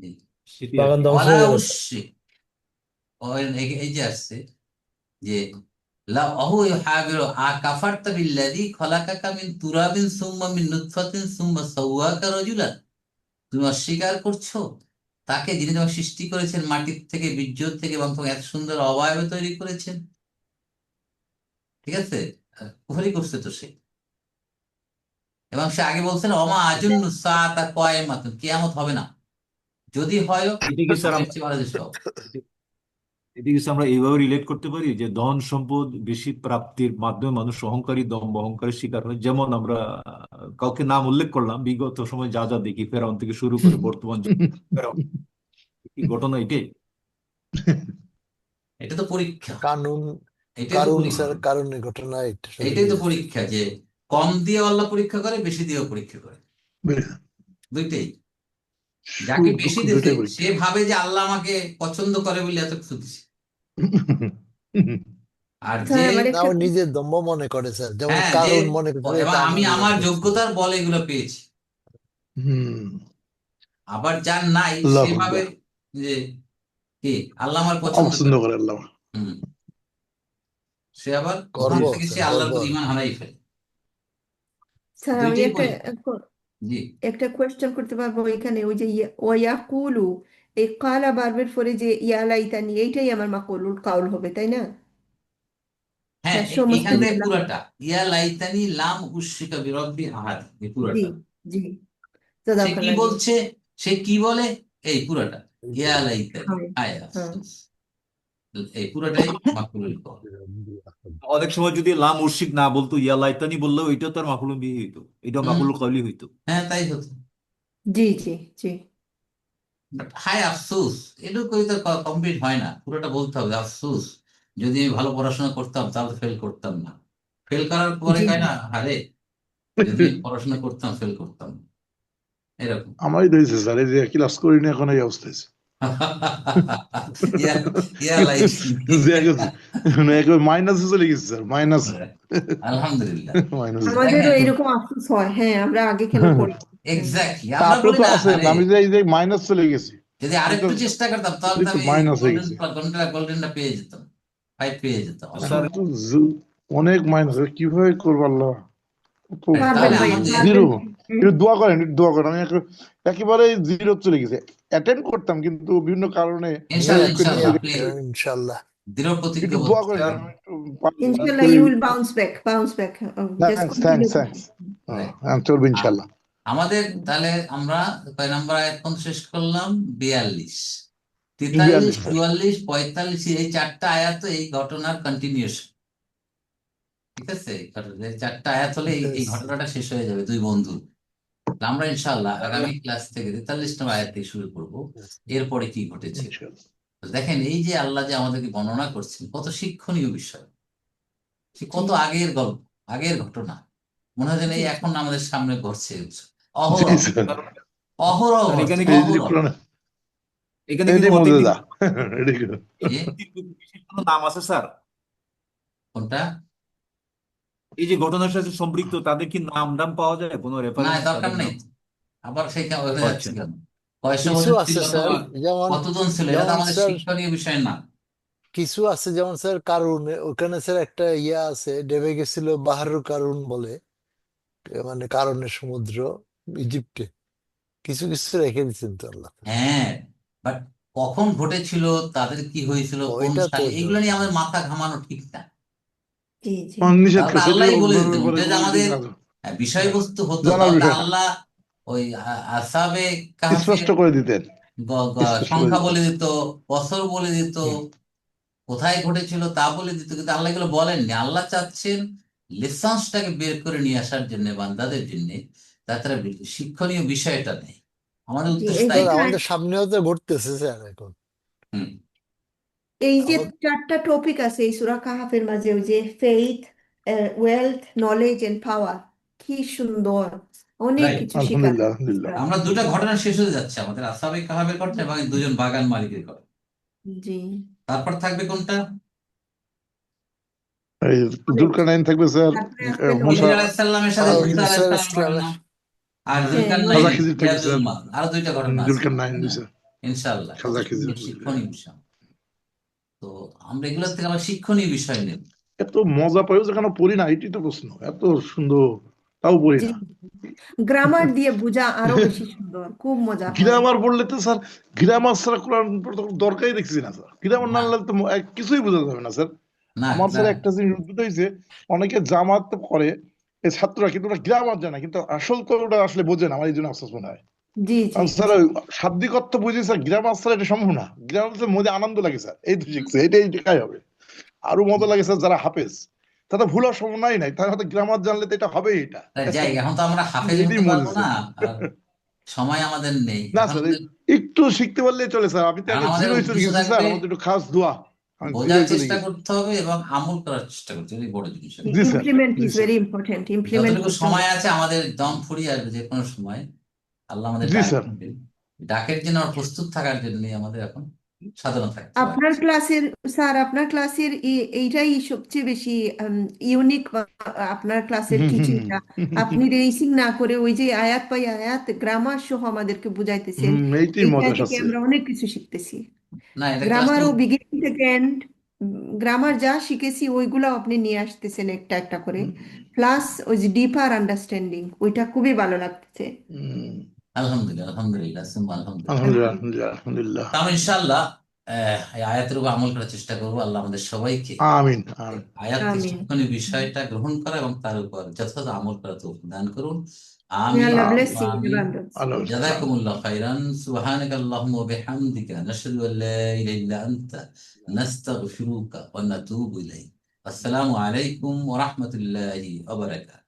জি। সেটি আর বাগান কি। ধ্বংস ওয়ালা হয়ে গেল স্যার। উশরিক, এই যে আসছে যে লা অহু ইউহাবিরু কাফারতা বিল্লাযী খলাকাকা মিন তুরাবিন সুম্মা মিন নুতফাতিন সুম্মা সাওয়াকা রাজুলান, তুমি অস্বীকার করছো তাকে যিনি তোমাকে সৃষ্টি করেছেন মাটির থেকে, বীর্য থেকে, এবং তোমাকে এত সুন্দর অবয়ব তৈরি করেছেন। ঠিক আছে, কুফরি করছে তো সে, এবং সে আগে বলছেন অমা আজুন্নু সাআতা কায়মাতুন, কিয়ামত হবে না, যদি হয় এটা কি স্যার আমি এর আমরা চেয়ে ভালো কিছু হবো। এটা কি স্যার আমরা এইভাবে রিলেট করতে পারি যে ধন সম্পদ বেশি প্রাপ্তির মাধ্যমে মানুষ অহংকারী, দম্ভ অহংকারের শিকার হয়? যেমন আমরা কাউকে নাম উল্লেখ করলাম, বিগত সময় যা যা দেখি, ফেরাউন থেকে শুরু করে বর্তমান ফেরাউন, কি ঘটনা এটাই? এটা তো পরীক্ষা, কানুন এটাই তো কারণ পরীক্ষা, স্যার কারণের ঘটনা এটা শুরু এটাই তো হয়েছে পরীক্ষা যে কম দিয়ে আল্লাহ পরীক্ষা করে, বেশি দিয়েও পরীক্ষা করে, দুইটাই। যাকে সুখ বেশি দুঃখ দিছে দুইটাই পরীক্ষা। সে ভাবে যে আল্লাহ আমাকে পছন্দ করে বলে এত কিছু দিছে, আর যে স্যার আমার না একটা ও নিজের দম্ভ মনে করে স্যার, যেমন হ্যাঁ যে কারণ মনে করছে এবং এটা আমি আমার আমার লাগবে। যোগ্যতার বলে এগুলো পেয়েছি, হুম, আবার যার নাই আল্লাহ সে ভাবে আকবার। যে কি আল্লাহ আমার পছন্দ অপছন্দ করে, করে আল্লাহ। হুম, সে আবার গর্ব ওখান থেকে সে স্যার, আল্লাহর গর্ব প্রতি আর ঈমান কি। হারাই ফেলে। স্যার আমি দুইটাই একটা পরীক্ষা। জি একটা কোয়েশ্চেন করতে পারবো এখানে, ওই যে ওয়াকুলু, এই কালা বারবার পরে যে ইয়া লাইতানি, এইটাই আমার মাকুলুল কাউল হবে তাই না? হ্যাঁ, না সমস্ত এখান থেকে জুমলা? পুরাটা ইয়া লাইতানি লাম উশরিকা বিরব্বি আহাদ, এই জি পুরাটা। জি, সে কি জাযাকাল্লাহ জি। বলছে, সে কি বলে, এই পুরাটা ইয়া লাইতানি হ্যাঁ আয় হ্যাঁ আফসোস, এই পুরাটাই মাকরুল কওল। অনেক সময় যদি লা মুর্শিদ না বলতো, ইয়া লাইতানি বললেও এটা তার মাকুলুম বিহি হইতো, এটা হুম, মাকুলুল কওলি হইতো। হ্যাঁ তাই হতো। জি জি জি। বাট হায় আফসোস, এটুকুই তো কমপ্লিট হয় না, পুরোটা বলতে হবে আফসোস, যদি আমি ভালো পড়াশোনা করতাম তাহলে ফেল করতাম না। ফেল করার পরে জি কয় না, আরে যদি আমি পড়াশোনা করতাম ফেল করতাম না। এরকম। আমারই তো হয়েছে স্যার, এই যে ক্লাস করিনি এখন এই অবস্থা হয়েছে। ইয়া ইয়া লাইফ। যে একেবারে মাইনাসে চলে গেছে স্যার, মাইনাস, আলহামদুলিল্লাহ। মাইনাসে। আমাদেরও দেখেন এরকম আফসোস হয়, হ্যাঁ আমরা আগে কেন পড়ি। এক্স্যাক্টলি, তা আমরা আপনি বলি তো না আছেন, আরে আমি যে এই যে মাইনাস চলে গেছি, যদি আমি তো আরেকটু চেষ্টা করতাম তাহলে তো একটু আমি মাইনাস হয়ে গোল্ডেন গেছি। গোল্ডেনটা পেয়ে যেতাম, 5 পেয়ে যেতাম তো এখন স্যার, আলহামদুলিল্লাহ। তো অনেক মাইনাস, কিভাবে করবো আল্লাহ, তো পারবেন তাহলে ভাইয়া আমাদের জিরো। পারবেন। হুম, একটু দোয়া করেন, একটু দোয়া করেন, আমি একেবারে জিরো চলে গেছে। অ্যাটেন্ড করতাম কিন্তু বিভিন্ন কারণে ইনশাল্লাহ নিয়ত কন্টিনিউ ইনশাল্লাহ নিয়ত প্লিজ করে। ইনশাল্লাহ। দৃঢ় একটু প্রতিজ্ঞাবদ্ধ দোয়া করেন স্যার, যেন আমি একটু পাস ইনশাল্লাহ করি। You will bounce back, just thanks, continue. Thanks, thanks. Right. হ্যাঁ, চলবে ইনশাল্লাহ। আমাদের তাহলে আমরা কয় নাম্বার আয়াত পর্যন্ত শেষ করলাম? 42, 43, 42 44, 45, এই 4টা আয়াত তো এই ঘটনার কন্টিনিউশন। ঠিক আছে, এই 4টা আয়াত হলে এই ঘটনাটা শেষ হয়ে যাবে দুই বন্ধু। আমরা ইনশাআল্লাহ আগামী ক্লাস থেকে 43 নম্বর আয়াত থেকে শুরু করব, এরপরে কি ঘটেছে। ইনশাল্লাহ। তো দেখেন এই যে আল্লাহ যে আমাদেরকে বর্ণনা করছেন, কত শিক্ষণীয় বিষয়, সে কত জি আগের গল্প, আগের ঘটনা, মনে হয় যেন জি এই জি। এখন আমাদের সামনে ঘটছে জি অহরহ, স্যার, অহরহ স্যার, ঘটছে এখানে এই কিন্তু যে অহরহ। কোরআন, এখানে এটাই কিন্তু অতীত মজেদা, এটাই কি? এই যে বিশেষ কোনো নাম আছে স্যার? কোনটা? এই যে ঘটনার সাথে সম্পৃক্ত তাদের কি নাম দাম পাওয়া যায়, কোনো না রেফারেন্স দরকার তাদের নেই নাম? তো। আবার সেটা হয়ে যাচ্ছে আচ্ছা, কেন, কয়শো কিছু বছর আছে ছিল স্যার, অথবা যেমন কতজন ছিল, এটা তো যেমন আমাদের স্যার শিক্ষণীয় বিষয় না। কিছু আছে, যেমন স্যার কারুন, ওখানে স্যার একটা ইয়া আছে, ডেবে গেছিল বাহারু কারুন বলে, মানে কারণের সমুদ্র, ইজিপ্টে। কিছু কিছু রেখে দিচ্ছেন তো আল্লাহ। হ্যাঁ, বাট কখন ঘটেছিল, তাদের কি হয়েছিল, কোন ওইটা তো সালে, এগুলো নিয়ে আমাদের মাথা ঘামানো ঠিক না। জি জি। নিষেধ তাহলে করছে, আল্লাহই এগুলো বলে দিতেন, ব্যাপারে ওটা যে কোনো কিছু আমাদের না, বিষয়বস্তু হতো জানার তাহলে বিষয় না, আল্লাহ ওই আসাবে কাহাফের স্পষ্ট করে দিতেন, স্পষ্ট করে সংখ্যা দিতেন। বলে দিত, বছর বলে দিত, হুম, কোথায় ঘটেছিল তা বলে দিত, কিন্তু আল্লাহ এগুলো বলেননি। আল্লাহ চাচ্ছেন লেসন্সটাকে বের করে নিয়ে আসার জন্য বান্দাদের জন্য, তাছাড়া শিক্ষণীয় বিষয়টা নেই। আমাদের জি উদ্দেশ্য এই যে তাই স্যার না। আমাদের সামনেও তো ঘটতেছে স্যার এখন। হুম, এই যে আমাদের 4টা টপিক আছে এই সূরা কাহাফের মাঝে, ওই যে faith, wealth, knowledge and power, কি সুন্দর, অনেক রাইট। কিছু শেখার আলহামদুলিল্লাহ, আলহামদুলিল্লাহ। আমরা দুটা ঘটনা শেষ হয়ে যাচ্ছে, আমাদের আসাবে কাহাবের ঘটনা এবং এই দুজন বাগান মালিকের ঘটনা। জি। তারপর থাকবে কোনটা? এই নলেজ, দুলকারনাইন থাকবে স্যার, তারপরে আসবে মুসা, খিজির নলেজ। আলাইহিসসালামের সাথে আর মুসা মুসা আলাইহিসসালামের ঘটনা, ইসলামের আর হ্যাঁ জুলকারনাইন, খাজা নলেজ। খিজির থাকবে স্যার, ইয়াজুল মাদ, আরো দুইটা ঘটনা আছে, জুলকারনাইন তাই না? স্যার, ইনশাআল্লাহ কত খাজা খিজির। সুন্দর শিক্ষণীয় বিষয়। তো আমরা এগুলো থেকে আমরা শিক্ষণীয় বিষয় নেব। এত মজা পাইও যে কেন পড়ি না, এটাই তো প্রশ্ন, এত সুন্দর তাও পড়ি জি, না। গ্রামার দিয়ে বোঝা আরো বেশি সুন্দর, খুব মজা হয়। গ্রামার পড়লে তো স্যার, গ্রামার ছাড়া কোরআন পড়তে কোনো দরকারই দেখছি না স্যার, গ্রামার না না হলে তো কিছুই বোঝা যাবে না স্যার। না আমার না স্যার একটা জিনিস উদ্ভূত হয়েছে, অনেকে জামাত তো করে এই ছাত্ররা, কিন্তু ওরা গ্রামার জানে না, কিন্তু আসল তো ওটা আসলে বোঝে না, আমার এই জন্য আফসোস মনে হয়। জি জি কারণ স্যার ওই শাব্দিক অর্থ বুঝি স্যার, গ্রামার স্যার এটা সম্ভব না, গ্রামার মধ্যে আনন্দ লাগে স্যার, এই তো শিখছে, এটাই শেখাই হবে। আরো মজা লাগে স্যার যারা হাফেজ, তাদের ভুল হওয়ার সম্ভাবনাই নাই, তার হয়তো গ্রামার জানলে তো এটা হবেই এটা। তা যাই, এখন তো আমরা হাফেজ এটাই হতে মজা পারবো না, স্যার। আর সময় আমাদের নেই না এখন স্যার, আমাদের। একটু শিখতে পারলে চলে স্যার, আমি তো কারণ আগে আমাদের জিরোই চলে উদ্দেশ্য গেছি স্যার, থাকবে আমাদের একটু খাস দোয়া, আমি বোঝার জিরোই চলে চেষ্টা গেছি। করতে হবে এবং আমল করার চেষ্টা করতে হবে, বড় জিনিস। জি স্যার, ইমপ্লিমেন্ট জি is sir, very important, implement যতটুকু করতে সময় হবে। আছে, আমাদের দম ফুরিয়ে আসবে যে কোনো সময়, আল্লাহ আমাদের জি ডাক স্যার। দিবেন। ডাকের জন্য আমার প্রস্তুত থাকার জন্য আমাদের এখন সাধনা থাকতে হবে। আপনার ক্লাসের স্যার, আপনার ক্লাসের এইটাই সবচেয়ে বেশি ইউনিক, আপনার ক্লাসের টিচিংটা। আপনি রেসিং না করে ওই যে আয়াত পাই আয়াত গ্রামার সহ আমাদেরকে বুঝাইতেছেন, এইটাই এইটা মজা থেকে আছে। আমরা অনেক কিছু শিখতেছি। না, এটা গ্রামারও ক্লাসটা বিগিনিং থেকে এন্ড, গ্রামার যা শিখেছি ওইগুলো আপনি নিয়ে আসতেছেন একটা একটা করে, প্লাস ওই যে ডিপার আন্ডারস্ট্যান্ডিং, ওইটা খুবই ভালো লাগতেছে। আলহামদুলিল্লাহ, আলহামদুলিল্লাহ, সুম্মা আলহামদুলিল্লাহ। আলহামদুলিল্লাহ, আলহামদুলিল্লাহ। আলহামদুলিল্লাহ, আলহামদুলিল্লাহ। তাহলে ইনশাআল্লাহ এই আয়াতের উপর আমল করার চেষ্টা করবো। আল্লাহ আমাদের সবাইকে আমিন, আমিন। আয়াত থেকে আমিন। শিক্ষণীয় বিষয়টা গ্রহণ করা এবং তার উপর যথাযথ আমল করা তৌফিক দান করুন। May Amin, Allah Amin. bless you in Amin. abundance. আল্লাহ জাযাকুমুল্লাহ খাইরান। সুবহানাকা আল্লাহুম্মা ওয়া বিহামদিকা নাশহাদু আল লা ইলাহা ইল্লা আনতা নাস্তাগফিরুকা ওয়া নাতুবু ইলাইক। আসসালামু আলাইকুম ওয়া রাহমাতুল্লাহি ওয়া বারাকাতুহু।